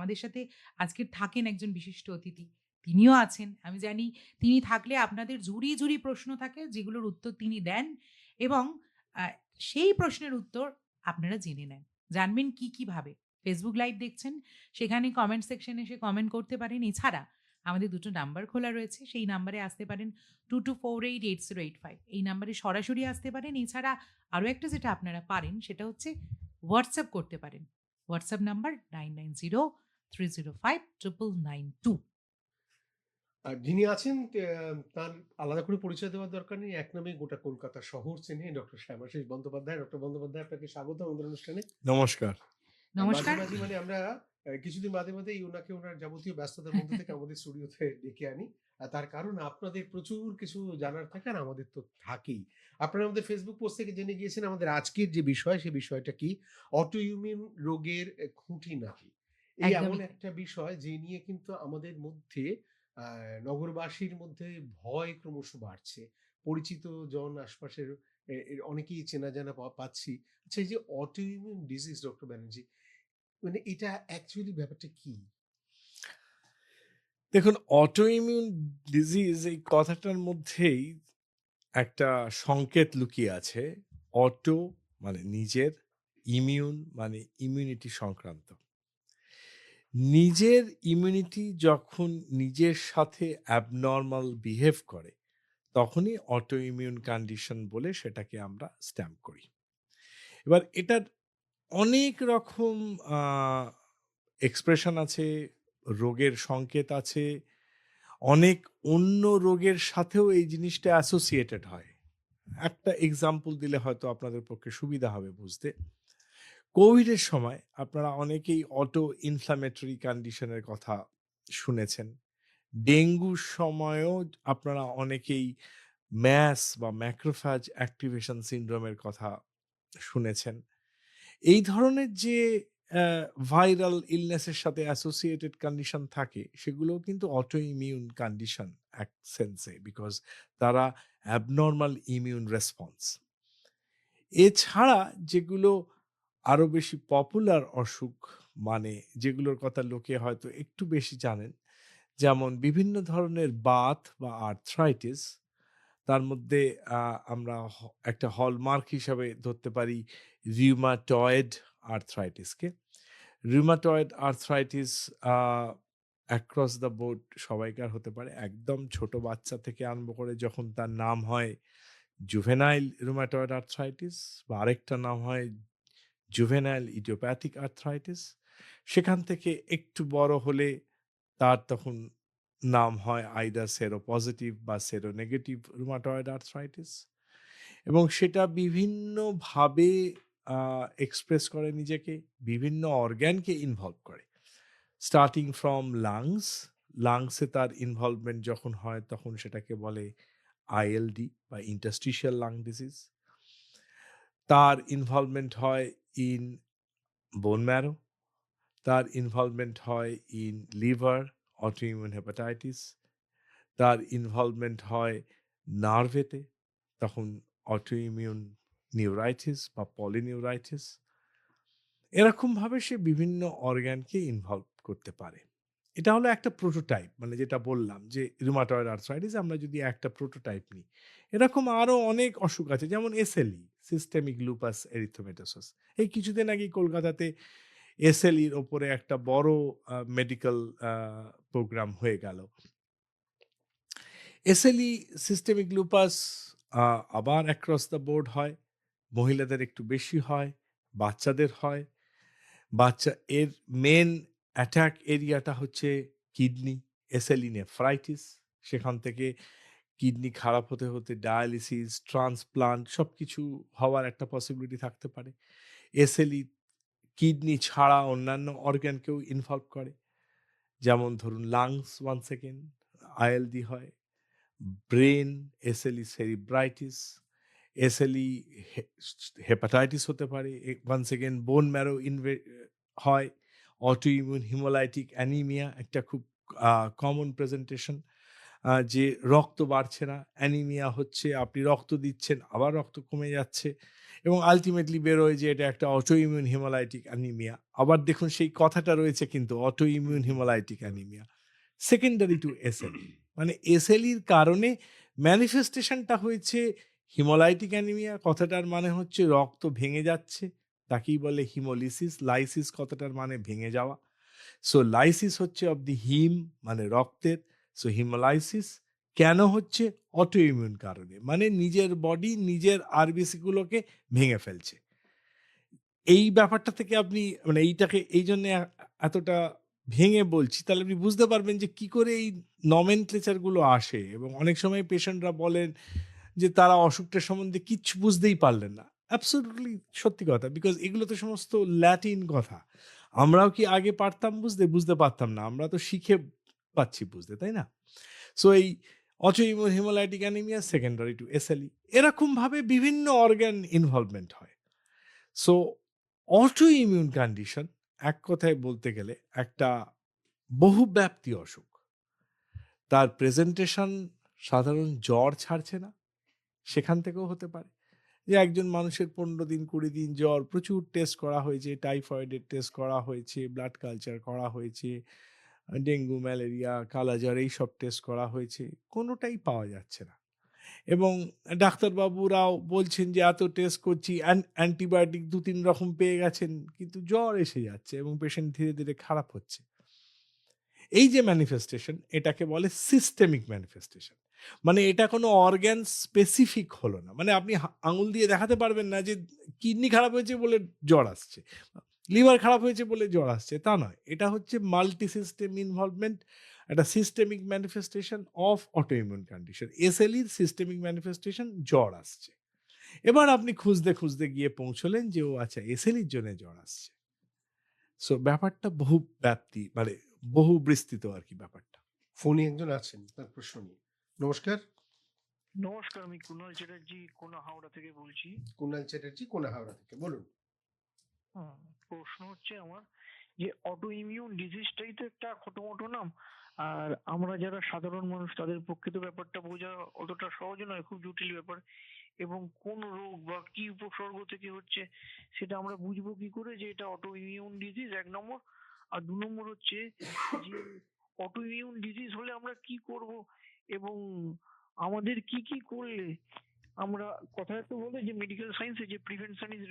আমাদের সাথে আজকে থাকেন একজন বিশিষ্ট অতিথি। তিনিও আছেন। আমি জানি তিনি থাকলে আপনাদের ঝুড়ি, ঝুড়ি প্রশ্ন থাকে যেগুলোর উত্তর তিনি দেন এবং আ সেই প্রশ্নের উত্তর আপনারা জেনে নেন। জানবেন কিভাবে? Facebook লাইভ দেখছেন, সেখানে কমেন্ট সেকশন এ এসে কমেন্ট করতে পারেন। এছাড়া আমাদের ২ টো নাম্বার খোলা রয়েছে। সেই নাম্বারে আসতে পারেন 22488085 এই নাম্বারে সরাসরি আসতে পারেন। এছাড়া আরো একটা যেটা আপনারা পারেন সেটা হচ্ছে WhatsApp করতে পারেন। WhatsApp number 9903059992। আর যিনি আছেন তার আলাদা করে পরিচয় দেওয়ার দরকার নেই। এক নামেই গোটা কলকাতা শহর চেনে ডক্টর শ্যামাশিস বন্দ্যোপাধ্যায়। ডক্টর বন্দ্যোপাধ্যায়, আপনাকে স্বাগত আমাদের অনুষ্ঠানে। নমস্কার। মাঝে, নমস্কার। মাঝে মানে আমরা কিছুদিন বাদে উনাকে উনার যাবতীয় ব্যস্ততার মধ্যে থেকে আমাদের স্টুডিওতে ডেকে আনি। তার কারণ আপনাদের প্রচুর কিছু জানার থাকে আর আমাদের তো থাকেই। আপনারা আমাদের Facebook পোস্ট থেকে জেনে গিয়েছেন আমাদের আজকের যে বিষয়, সে বিষয়টা কি? অটো ইমিউন রোগের খুঁটিনাটি। এই এমন একদমই তাই। একটা বিষয় যে নিয়ে কিন্তু আমাদের মধ্যে আ নগরবাসীর মধ্যে ভয় ক্রমশ বাড়ছে। পরিচিত জন আশপাশের অনেকেই চেনা জানা পাচ্ছি। আচ্ছা, এই যে auto immune disease doctor Banerjee, মানে এটা অ্যাকচুয়ালি ব্যাপারটা কি? দেখুন, অটো ইমিউন ডিজিজ এই কথাটার মধ্যেই একটা সংকেত লুকিয়ে আছে। অটো মানে নিজের, ইমিউন মানে ইমিউনিটি সংক্রান্ত। নিজের ইমিউনিটি যখন নিজের সাথে অ্যাবনরমাল বিহেভ করে, তখনই অটো ইমিউন কন্ডিশন বলে সেটাকে আমরা স্ট্যাম্প করি। এবার এটার অনেক রকম আ এক্সপ্রেশন আছে, রোগের সংকেত আছে। অনেক অন্য রোগের সাথেও এই জিনিসটা অ্যাসোসিয়েটেড হয়। একটা এক্সাম্পল দিলে হয়তো আপনাদের পক্ষে সুবিধা হবে বুঝতে। কোভিডের সময় আপনারা অনেকেই অটো ইনফ্ল্যামেটরি কন্ডিশনের কথা শুনেছেন। ডেঙ্গুর সময়ও আপনারা অনেকেই ম্যাস বা ম্যাক্রোফ্যাজ অ্যাক্টিভেশন সিনড্রোমের কথা শুনেছেন। এই ধরনের যে ভাইরাল ইলনেসের সাথে অ্যাসোসিয়েটেড কন্ডিশন থাকে, সেগুলোও কিন্তু অটো ইমিউন কন্ডিশন এক সেন্সে, বিকজ তারা অ্যাবনরমাল ইমিউন রেসপন্স। এছাড়া যেগুলো আরো বেশি পপুলার অসুখ, মানে যেগুলোর কথা লোকে হয়তো একটু বেশি জানেন, যেমন বিভিন্ন ধরনের বাত বা আর্থ্রাইটিস, তার মধ্যে আমরা একটা হলমার্ক হিসাবে ধরতে পারি রিউমাটয়েড আর্থ্রাইটিসকে। Rheumatoid arthritis uh across the board সবাইকার হতে পারে। একদম ছোট বাচ্চা থেকে আরম্ভ করে যখন তার নাম হয় জুভেনাইল রুমাটয়েড আর্থ্রাইটিস, বা আরেকটা নাম হয় জুভেনাইল ইডিওপ্যাথিক আর্থ্রাইটিস। সেখান থেকে একটু বড় হলে তার তখন নাম হয় আইদার সেরোপজিটিভ বা সেরোনেগেটিভ রুমাটয়েড আর্থ্রাইটিস, এবং সেটা বিভিন্নভাবে এক্সপ্রেস করে নিজেকে, বিভিন্ন অর্গ্যানকে ইনভলভ করে। স্টার্টিং ফ্রম লাংস, লাংসে তার ইনভলভমেন্ট যখন হয় তখন সেটাকে বলে আইএলডি বা ইন্টারস্টিশিয়াল লাং ডিজিজ। তার ইনভলভমেন্ট হয় ইন বোন ম্যারো, তার ইনভলভমেন্ট হয় ইন লিভার, অটোইমিউন হেপাটাইটিস, তার ইনভলভমেন্ট হয় নার্ভেতে, তখন অটোইমিউন নিউরাইটিস বা পলিনিউরাইটিস। এরকমভাবে সে বিভিন্ন অর্গানকে ইনভলভ করতে পারে। এটা হলো একটা প্রোটোটাইপ, মানে যেটা বললাম যে রুমাটয়েড আর্থ্রাইটিস আমরা যদি একটা প্রোটোটাইপ নিই। এরকম আরো অনেক অসুখ আছে, যেমন এসএলই, সিস্টেমিক লুপাস এরিথ্রোমেটোসিস। এই কিছুদিন আগেই কলকাতাতে এসএলইর ওপরে একটা বড় মেডিকেল আ প্রোগ্রাম হয়ে গেল। এসএলই, সিস্টেমিক লুপাস আবার অ্যাক্রস দ্য বোর্ড হয়। মহিলাদের একটু বেশি হয়, বাচ্চাদের হয়। বাচ্চা এর মেন অ্যাটাক এরিয়াটা হচ্ছে কিডনি, এসএলই নেফ্রাইটিস। সেখান থেকে কিডনি খারাপ হতে ডায়ালিসিস, ট্রান্সপ্লান্ট সবকিছু হওয়ার একটা পসিবিলিটি থাকতে পারে। এসএলই কিডনি ছাড়া অন্যান্য অর্গানকেও ইনভলভ করে। যেমন ধরুন লাংস 1 সেকেন্ড আইএলডি হয়। ব্রেন এসএলই সেরিব্রাইটিস, এসএলই হেপাটাইটিস হতে পারে। ওয়ান্স এগেন বোন ম্যারো হয়। অটোইমিউন হিমোলাইটিক অ্যানিমিয়া একটা খুব কমন প্রেজেন্টেশন, যে রক্ত বাড়ছে না, অ্যানিমিয়া হচ্ছে, আপনি রক্ত দিচ্ছেন আবার রক্ত কমে যাচ্ছে। এবং আলটিমেটলি বেরোয় যে এটা একটা অটো ইমিউন হিমোলাইটিক অ্যানিমিয়া। আবার দেখুন সেই কথাটা রয়েছে কিন্তু autoimmune haemolytic anaemia secondary to SLE, মানে এসএলইর কারণে ম্যানিফেস্টেশনটা হয়েছে হিমোলাইটিক অ্যানিমিয়া। কথাটার মানে হচ্ছে রক্ত ভেঙে যাচ্ছে, তাকেই বলে হিমোলিসিস। লাইসিস কথাটার মানে ভেঙে যাওয়া। সো লাইসিস হচ্ছে অব দি হিম, মানে রক্তের। সো হিমোলাইসিস কেন হচ্ছে? অটো ইমিউন কারণে, মানে নিজের বডি নিজের আরবিসি গুলোকে ভেঙে ফেলছে। এই ব্যাপারটা থেকে আপনি মানে এইটাকে এই জন্য এতটা ভেঙে বলছি, তাহলে আপনি বুঝতে পারবেন যে কি করে এই নমেনক্লেচার গুলো আসে। এবং অনেক সময় পেশেন্টরা বলেন যে তারা অসুখটার সম্বন্ধে কিচ্ছু বুঝতেই পারলেন না। অ্যাবসলিউটলি সত্যি কথা, বিকজ এগুলো তো সমস্ত ল্যাটিন কথা। আমরাও কি আগে পারতাম বুঝতে? বুঝতে পারতাম না, আমরা তো শিখে পাচ্ছি বুঝতে, তাই না? সো এই autoimmune haemolytic anaemia secondary to SLE, এরকম ভাবে বিভিন্ন অর্গান ইনভলভমেন্ট হয়। সো অটো ইমিউন কন্ডিশন এক কথায় বলতে গেলে একটা বহুব্যাপ্তি অসুখ। তার প্রেজেন্টেশন সাধারণ জ্বর ছাড়ছে না, সেখান থেকেও হতে পারে যে একজন মানুষের 15 দিন 20 দিন জ্বর, প্রচুর টেস্ট করা হয়েছে, টাইফয়েডের টেস্ট করা হয়েছে, ব্লাড কালচার করা হয়েছে, ডেঙ্গু, ম্যালেরিয়া, কালাজ্বর এইসব টেস্ট করা হয়েছে, কোনোটাই পাওয়া যাচ্ছে না। এবং ডাক্তারবাবুরাও বলছেন যে এত টেস্ট করছি, অ্যান্টিবায়োটিক 2-3 রকম পেয়ে গেছেন, কিন্তু জ্বর এসে যাচ্ছে এবং পেশেন্ট ধীরে ধীরে খারাপ হচ্ছে। এই যে ম্যানিফেস্টেশন, এটাকে বলে সিস্টেমিক ম্যানিফেস্টেশন। মানে এটা কোনো অর্গ্যান স্পেসিফিক হলো না। মানে আপনি আঙুল দিয়ে দেখাতে পারবেন না যে কিডনি খারাপ হয়েছে বলে জ্বর আসছে, লিভার খারাপ হয়েছে বলে জ্বর আসছে, তা নয়। এটা হচ্ছে মাল্টি সিস্টেম ইনভলভমেন্ট, একটা systemic manifestation of autoimmune condition. এসএলইর সিস্টেমিক ম্যানিফেস্টেশন জ্বর আসছে। এবার আপনি খুঁজতে খুঁজতে গিয়ে পৌঁছলেন যে ও আচ্ছা এসএলইর জন্য জ্বর আসছে। সো ব্যাপারটা বহু ব্যাপ্তি, মানে বহু বিস্তৃত আর কি ব্যাপারটা। ফোনে একজন আছেন তার প্রশ্ন নিয়ে। নমস্কার। নমস্কার, আমি কুণাল চ্যাটার্জি কোনা হাওড়া থেকে বলছি। কুণাল চ্যাটার্জি, কোনা হাওড়া থেকে, বলুন। প্রশ্ন হচ্ছে আমার যে অটো ইমিউন ডিজিজটাই তো একটা ছোটমোটো নাম, আর আমরা যারা সাধারণ মানুষ তাদের পক্ষে তো ব্যাপারটা বোঝা অতটা সহজ নয়, খুব জটিল ব্যাপার। এবং কোন রোগ বা কি উপসর্গ থেকে হচ্ছে সেটা আমরা বুঝবো কি করে যে এটা অটো ইমিউন ডিজিজ, 1 নম্বর। আর 2 নম্বর হচ্ছে যে অটো ইমিউন ডিজিজ হলে আমরা কি করব, এবং আমাদের কি কি করলে আমরা, কথায় তো বলে যে মেডিকেল সায়েন্সে যে prevention is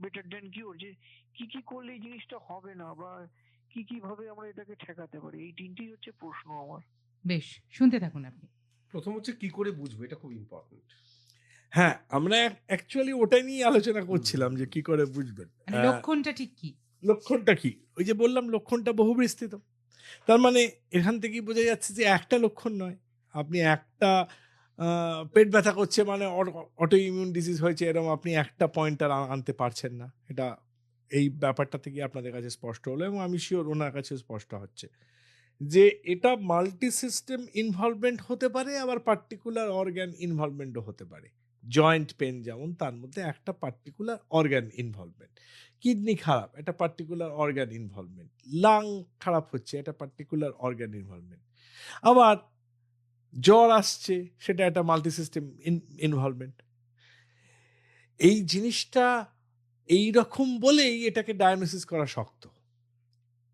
better than cure, যে কি কি করলে এই জিনিসটা হবে না বা কি কি ভাবে আমরা এটাকে ঠেকাতে পারি, এই তিনটেই হচ্ছে প্রশ্ন আমার। বেশ, শুনতে থাকুন আপনি। প্রথম হচ্ছে কি করে বুঝবো, এটা খুব ইম্পর্টেন্ট। হ্যাঁ, আমরা অ্যাকচুয়ালি ওটাই নিয়ে আলোচনা করছিলাম যে কি করে বুঝবেন। মানে লক্ষণটা ঠিক কি? লক্ষণটা কি? ওই যে বললাম লক্ষণটা বহু বিস্তৃত। তার মানে এখান থেকেই বোঝা যাচ্ছে যে একটা লক্ষণ নয়। আপনি একটা পেট ব্যথা করছে মানে অটো ইমিউন ডিজিজ হয়েছে, এরকম আপনি একটা পয়েন্টার আনতে পারছেন না। এটা এই ব্যাপারটা থেকে আপনাদের কাছে স্পষ্ট হলো এবং আমি শিওর ওনার কাছে স্পষ্ট হচ্ছে যে এটা মাল্টি সিস্টেম ইনভলভমেন্ট হতে পারে, আবার পার্টিকুলার অর্গান ইনভলভমেন্টও হতে পারে। জয়েন্ট পেন যেমন, তার মধ্যে একটা পার্টিকুলার অর্গান ইনভলভমেন্ট। কিডনি খারাপ, এটা পার্টিকুলার অর্গান ইনভলভমেন্ট। লাং খারাপ হচ্ছে, এটা পার্টিকুলার অর্গান ইনভলভমেন্ট। আবার জ্বর আসছে, সেটা একটা মাল্টি সিস্টেম ইনভলভমেন্ট। এই জিনিসটা এই রকম বলেই এটাকে ডায়াগনোসিস করা শক্ত।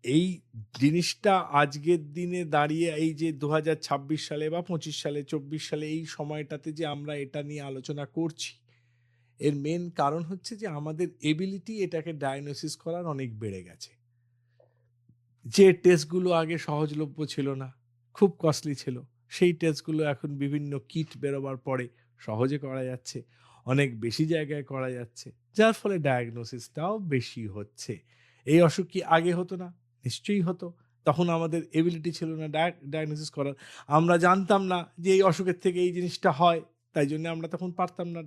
এই জিনিসটা আজকের দিনে দাঁড়িয়ে এই যে 2026 সালে বা 25 সালে 24 সালে এই সময়টাতে যে আমরা এটা নিয়ে আলোচনা করছি, এর মেন কারণ হচ্ছে যে আমাদের এবিলিটি এটাকে ডায়াগনোসিস করার অনেক বেড়ে গেছে। যে টেস্টগুলো আগে সহজলভ্য ছিল না, খুব কস্টলি ছিল, সেই টেস্টগুলো এখন বিভিন্ন কিট বেরোবার পরে সহজে করা যাচ্ছে, অনেক বেশি জায়গায় করা যাচ্ছে, যার ফলে ডায়াগনোসিসটাও বেশি হচ্ছে। এই অসুখ কি আগে হতো না? নিশ্চয়ই হতো। তখন আমাদের এবিলিটি ছিল না ডায়াগনোসিস করার। আমরা জানতাম না যে এই অসুখের থেকে এই জিনিসটা হয়, তাই জন্য আমরা তখন পারতাম না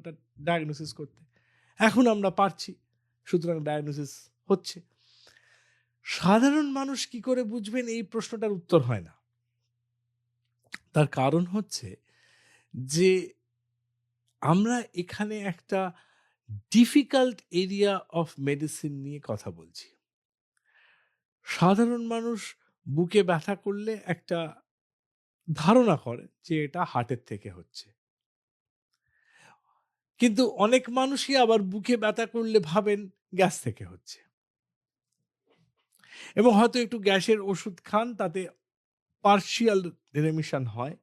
ডায়াগনোসিস করতে। এখন আমরা পারছি, সুতরাং ডায়াগনোসিস হচ্ছে। সাধারণ মানুষ কি করে বুঝবেন, এই প্রশ্নটার উত্তর হয় না। তার কারণ হচ্ছে যে আমরা এখানে একটা ডিফিকাল্ট এরিয়া অফ মেডিসিন নিয়ে কথা বলছি। সাধারণ মানুষ বুকে ব্যথা করলে একটা ধারণা করে যে এটা হার্টের থেকে হচ্ছে, কিন্তু অনেক মানুষই আবার বুকে ব্যথা করলে ভাবেন গ্যাস থেকে হচ্ছে, এবং হয়তো একটু গ্যাসের ওষুধ খান, তাতে পার্শিয়াল রেমিশন হয়,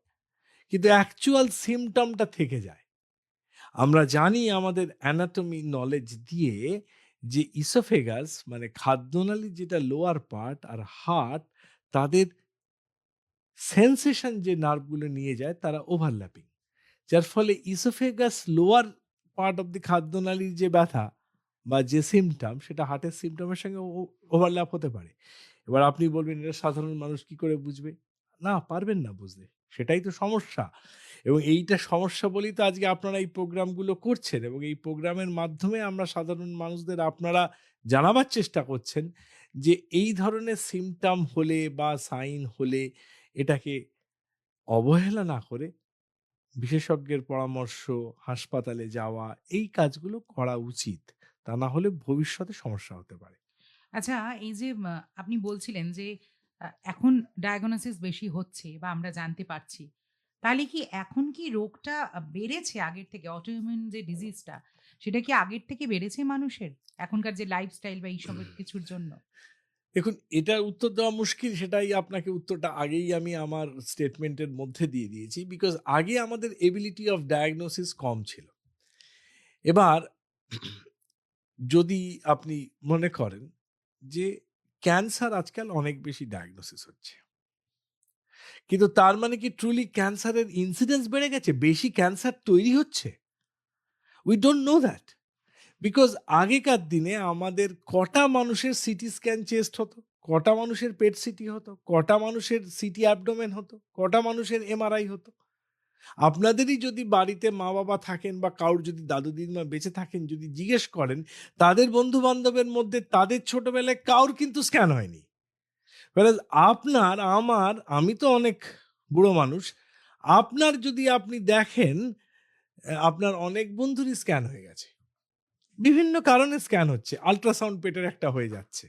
কিন্তু অ্যাকচুয়াল সিমটমটা থেকে যায়। আমরা জানি আমাদের অ্যানাটমি নলেজ দিয়ে যে ইসোফেগাস মানে খাদ্যনালী যেটা লোয়ার পার্ট আর হার্ট, তাদের সেন্সেশন যে নার্ভগুলো নিয়ে যায় তারা ওভারল্যাপিং, যার ফলে oesophagus lower part of the খাদ্যনালীর যে ব্যথা বা যে সিমটম, সেটা হার্টের সিমটমের সঙ্গে ওভারল্যাপ হতে পারে। এবার আপনি বলবেন এটা সাধারণ মানুষ কি করে বুঝবে? না, পারবেন না বুঝতে, সেটাই তো সমস্যা। এবং এইটা সমস্যা বলেই তো আজকে আপনারা এই প্রোগ্রামগুলো করছেন, এবং এই প্রোগ্রামের মাধ্যমে আমরা সাধারণ মানুষদের আপনারা জানাবার চেষ্টা করছেন যে এই ধরনের সিমটম হলে বা সাইন হলে এটাকে অবহেলা না করে বিশেষজ্ঞের পরামর্শ, হাসপাতালে যাওয়া, এই কাজগুলো করা উচিত। তা না হলে ভবিষ্যতে সমস্যা হতে পারে। আচ্ছা, এই যে আপনি বলছিলেন যে এখন ডায়াগনোসিস বেশি হচ্ছে বা আমরা জানতে পারছি। তাহলে কি এখন কি রোগটা বেড়েছে আগের থেকে? অটোইমিউন যে ডিজিজটা সেটা কি আগের থেকে বেড়েছে মানুষের? এখনকার যে লাইফস্টাইল বা এইসবের কিছুর জন্য? দেখুন, এটার উত্তর দেওয়া মুশকিল, সেটাই আপনাকে উত্তরটা আগেই আমি আমার স্টেটমেন্টের মধ্যে দিয়ে দিয়েছি। বিকজ আগে আমাদের এবিলিটি অফ ডায়াগনোসিস কম ছিল। এবার যদি আপনি মনে করেন যে ক্যান্সার আজকাল অনেক বেশি ডায়াগনোসিস হচ্ছে, কিন্তু তার মানে কি ট্রুলি ক্যান্সারের ইনসিডেন্স বেড়ে গেছে? বেশি ক্যান্সার তৈরি হচ্ছে? We don't know that. Because আগেকার দিনে আমাদের কটা মানুষের সিটি স্ক্যান চেস্ট হতো, কটা মানুষের পেট সিটি হতো, কটা মানুষের সিটি অ্যাবডোমেন হতো, কটা মানুষের এমআরআই হতো। আপনাদেরই যদি বাড়িতে মা বাবা থাকেন বা কারোর যদি দাদু দিদিমা বেঁচে থাকেন, যদি জিজ্ঞেস করেন তাদের বন্ধু বান্ধবের মধ্যে তাদের ছোটবেলায় কারোর কিন্তু স্ক্যান হয়নি। Whereas আপনার আমার, আমি তো অনেক বুড়ো মানুষ, আপনার যদি আপনি দেখেন আপনার অনেক বন্ধুরই স্ক্যান হয়ে গেছে, বিভিন্ন কারণে স্ক্যান হচ্ছে, আল্ট্রাসাউন্ড পেটের একটা হয়ে যাচ্ছে।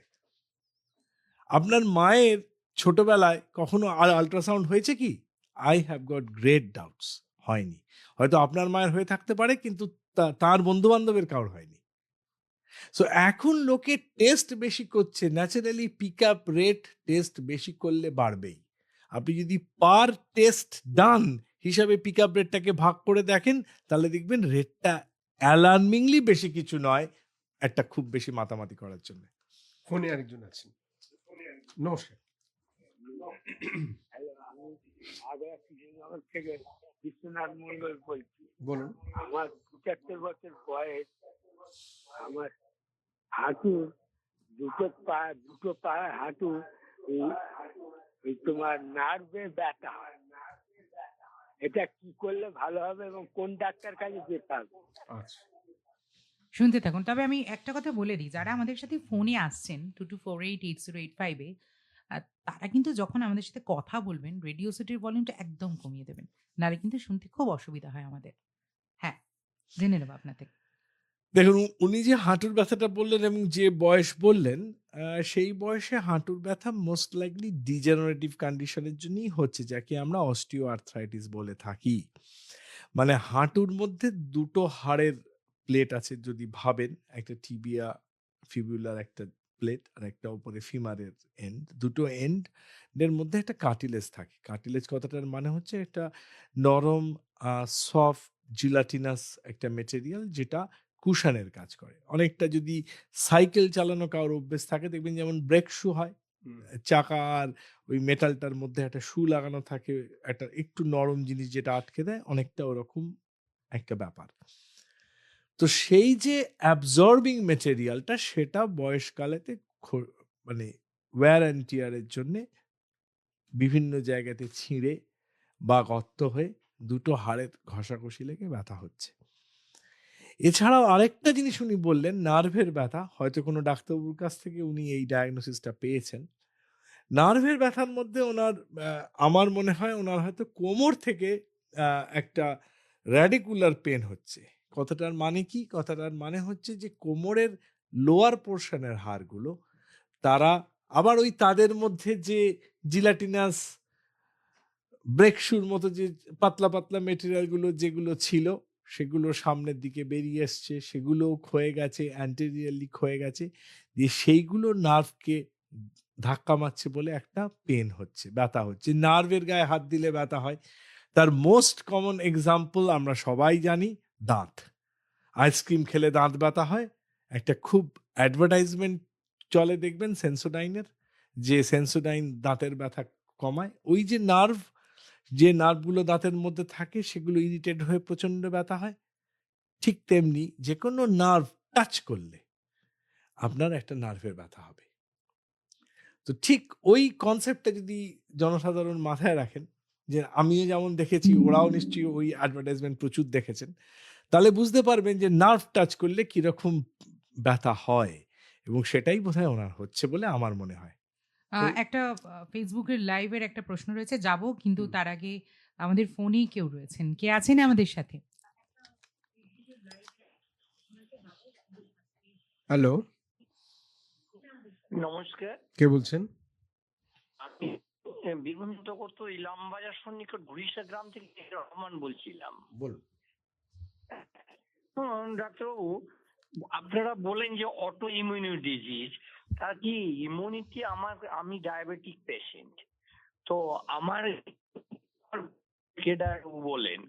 আপনার মায়ের ছোটবেলায় কখনো আল্ট্রাসাউন্ড হয়েছে কি? I have got great doubts, হয়নি। হয়তো আপনার মায়ের হয়ে থাকতে পারে, কিন্তু তার বন্ধু বান্ধবের কারোর হয়নি। সো এখন লোকে টেস্ট বেশি করছে, naturally pick up rate test বেশি করলে বাড়বেই। আপনি যদি পার টেস্ট ডান হিসাবে পিক আপ রেটটাকে ভাগ করে দেখেন, তাহলে দেখবেন রেটটা অ্যালার্মিংলি বেশি কিছু নয় একটা খুব বেশি মাতামাতি করার জন্য। ফোনে আরেকজন আছেন। নমস্কার। হ্যালো, আমি আগ্রা কৃষ্ণনগর থেকে বিশ্বনাথ মন্ডল বলছি। বলুন। আমার ৭৫ বছর বয়স। আমার হাঁটু, দুটো পায়ে হাঁটু এই তোমার নার্ভে ব্যথা হয়। এটা কি করলে ভালো হবে এবং কোন ডাক্তার কাছে যেতে হবে? আচ্ছা। শুনতে থাকুন। তবে আমি একটা কথা বলে দিই, যারা আমাদের সাথে ফোনে আসছেন 22488085 এ তারা কিন্তু যখন আমাদের সাথে কথা বলবেন, রেডিও সেটের ভলিউমটা একদম কমিয়ে দেবেন। নাহলে কিন্তু শুনতে খুব অসুবিধা হয় আমাদের। হ্যাঁ, জেনে নেব আপনার থেকে। দেখুন, উনি যে হাঁটুর ব্যথাটা বললেন এবং যে বয়স বললেন, সেই বয়সে হাঁটুর ব্যথা মোস্ট লাইকলি ডিজেনারেটিভ কন্ডিশনের জন্যই হচ্ছে, যাকে আমরা অস্টিও আর্থ্রাইটিস বলে থাকি। মানে হাঁটুর মধ্যে দুটো হাড়ের প্লেট আছে যদি ভাবেন, একটা টিবিয়া ফিবুলার একটা প্লেট আর একটা উপরে ফিমারের এন্ড, দুটো এন্ডের মধ্যে একটা কার্টিলেজ থাকে। কার্টিলেজ কথাটার মানে হচ্ছে একটা নরম সফট জিলাটিনাস একটা মেটেরিয়াল, যেটা কুশনের কাজ করে। অনেকটা যদি সাইকেল চালানো কারোর অভ্যেস থাকে, দেখবেন যেমন ব্রেক শু হয়, চাকা আর ওই মেটালটার মধ্যে একটা শু লাগানো থাকে, একটা একটু নরম জিনিস যেটা আটকে দেয়, অনেকটা ওরকম একটা ব্যাপার। তো সেই যে অ্যাবজর্বিং মেটেরিয়ালটা, সেটা বয়সকালেতে মানে ওয়্যার অ্যান্ড টিয়ারের জন্যে বিভিন্ন জায়গাতে ছিঁড়ে বা গর্ত হয়ে দুটো হাড়ের ঘষাঘষি লেগে ব্যথা হচ্ছে। এছাড়াও আরেকটা জিনিস উনি বললেন, নার্ভের ব্যথা। হয়তো কোনো ডাক্তারবাবুর কাছ থেকে উনি এই ডায়াগনোসিসটা পেয়েছেন। নার্ভের ব্যথার মধ্যে ওনার আমার মনে হয় ওনার হয়তো কোমর থেকে একটা র্যাডিকুলার পেন হচ্ছে। কথাটার মানে কি? কথাটার মানে হচ্ছে যে কোমরের লোয়ার পোর্শনের হাড়গুলো, তারা আবার ওই তাদের মধ্যে যে জিলাটিনাস ব্রেক শুর মতো যে পাতলা পাতলা মেটেরিয়ালগুলো যেগুলো ছিল, সেগুলো সামনের দিকে বেরিয়ে এসছে, সেগুলো ক্ষয়ে গেছে, অ্যান্টেরিয়রলি ক্ষয়ে গেছে, দিয়ে সেইগুলো নার্ভকে ধাক্কা মারছে বলে একটা পেন হচ্ছে, ব্যথা হচ্ছে। নার্ভের গায়ে হাত দিলে ব্যথা হয়। তার মোস্ট কমন এক্সাম্পল আমরা সবাই জানি, দাঁত। আইসক্রিম খেলে দাঁত ব্যথা হয়। একটা খুব অ্যাডভার্টাইজমেন্ট চলে দেখবেন সেন্সোডাইনের, যে সেন্সোডাইন দাঁতের ব্যথা কমায়। ওই যে নার্ভ, যে নার্ভগুলো দাঁতের মধ্যে থাকে সেগুলো ইরিটেট হয়ে প্রচন্ড ব্যথা হয়। ঠিক তেমনি যে কোনো নার্ভ টাচ করলে আপনার একটা নার্ভের ব্যথা হবে। তো ঠিক ওই কনসেপ্টটা যদি জনসাধারণ মাথায় রাখেন, যে আমিও যেমন দেখেছি, ওরাও নিশ্চয়ই ওই অ্যাডভার্টাইজমেন্ট প্রচুর দেখেছেন, তাহলে বুঝতে পারবেন যে নার্ভ টাচ করলে কিরকম ব্যথা হয়, এবং সেটাই বোধহয় ওনার হচ্ছে বলে আমার মনে হয়। একটা ফেসবুকের লাইভের একটা প্রশ্ন রয়েছে, যাব কিন্তু হুম। তার আগে আমাদের ফোনেই কেউ রয়েছেন। কে আছেন আমাদের সাথে? হ্যালো, নমস্কার। কে বলছেন? আমি বীরভূম যুক্তকর্ত ইলামবাজার সন্নিকট ঘুরিষা গ্রাম থেকে রহমান বলছিলাম। বলুন। ডাক্তারবাবু, আপনারা বলেন যে অটো ইমিউনি ডিজিজ, তা কি ইমিউনিটি আমি ডায়াবেটিক পেশেন্ট, তো আমার বলেন,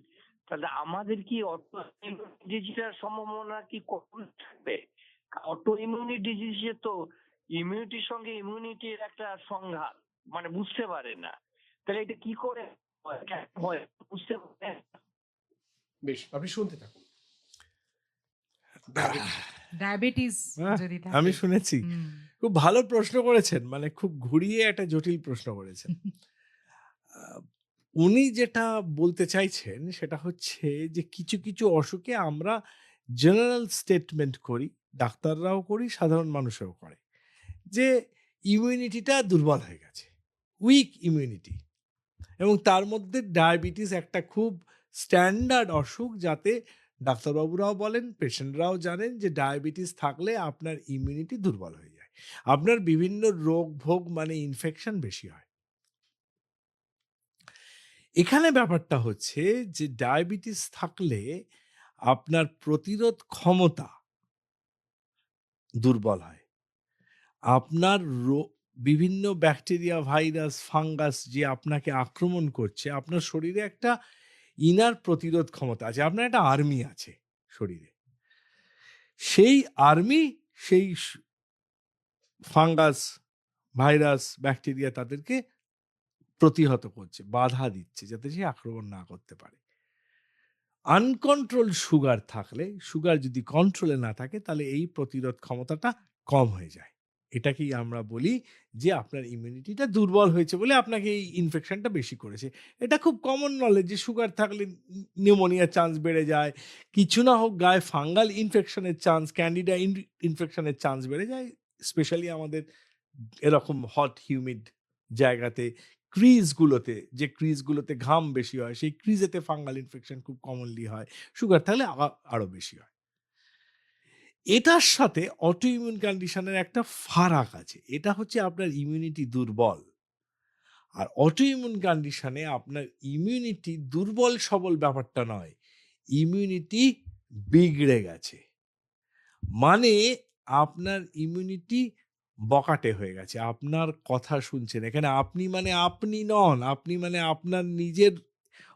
তাহলে আমাদের কি অটো ইমিউনি ডিজিজের সম্ভাবনা কি কম থাকবে? অটো ইমিউনি ডিজিজে তো ইমিউনিটির সঙ্গে ইমিউনিটির একটা সংঘাত, মানে বুঝতে পারে না, তাহলে এটা কি করে হয় বুঝতে পারে না। বেশ, আপনি শুনতে থাকুন। ডায়াবেটিস আহ, যদি আমি থাকে। শুনেছি। হুম। খুব ভালো প্রশ্ন করেছেন, মানে খুব ঘুরিয়ে একটা জটিল প্রশ্ন করেছেন। আহ, উনি যেটা বলতে চাইছেন সেটা হচ্ছে যে কিছু কিছু অসুখে আমরা জেনারেল স্টেটমেন্ট করি, ডাক্তাররাও করি, সাধারণ মানুষেও করে, যে ইমিউনিটিটা দুর্বল হয়ে গেছে, উইক ইমিউনিটি। এবং তার মধ্যে ডায়াবেটিস একটা খুব স্ট্যান্ডার্ড অসুখ, যাতে ডাক্তারবাবুরাও বলেন, পেশেন্টরাও জানেন যে ডায়াবেটিস থাকলে আপনার ইমিউনিটি দুর্বল হয়ে যায়, আপনার বিভিন্ন রোগ ভোগ মানে ইনফেকশন বেশি হয়। এখানে ব্যাপারটা হচ্ছে যে ডায়াবেটিস থাকলে আপনার প্রতিরোধ ক্ষমতা দুর্বল হয়। আপনার বিভিন্ন ব্যাকটেরিয়া, ভাইরাস, ফাঙ্গাস যে আপনাকে আক্রমণ করছে, আপনার শরীরে একটা ইনার প্রতিরোধ ক্ষমতা আছে, আপনার একটা আর্মি আছে শরীরে। সেই আর্মি সেই ফাঙ্গাস, ভাইরাস, ব্যাকটেরিয়া তাদেরকে প্রতিহত করছে, বাধা দিচ্ছে যাতে সে আক্রমণ না করতে পারে। আনকন্ট্রোল সুগার থাকলে, সুগার যদি কন্ট্রোলে না থাকে, তাহলে এই প্রতিরোধ ক্ষমতাটা কম হয়ে যায়। এটাকেই আমরা বলি যে আপনার ইমিউনিটিটা দুর্বল হয়েছে বলে আপনাকে এই ইনফেকশনটা বেশি করেছে। এটা খুব কমন নলেজ যে সুগার থাকলে নিউমোনিয়ার চান্স বেড়ে যায়, কিছু না হোক গায়ে ফাঙ্গাল ইনফেকশনের চান্স, ক্যান্ডিডা ইনফেকশনের চান্স বেড়ে যায়, স্পেশালি আমাদের এরকম হট হিউমিড জায়গাতে, ক্রিজগুলোতে, যে ক্রিজগুলোতে ঘাম বেশি হয়, সেই ক্রিজেতে ফাঙ্গাল ইনফেকশন খুব কমনলি হয়। সুগার থাকলে আরো বেশি হয়। এটার সাথে অটো ইমিউন কন্ডিশনের একটা ফারাক আছে, এটা হচ্ছে আপনার ইমিউনিটি দুর্বল। আর অটো ইমিউন কন্ডিশনে আপনার ইমিউনিটি দুর্বল সবল ব্যাপারটা নয়, ইমিউনিটি বিগড়ে গেছে, মানে আপনার ইমিউনিটি বকাটে হয়ে গেছে, আপনার কথা শুনছেন। এখানে আপনি মানে আপনি নন, আপনি মানে আপনার নিজের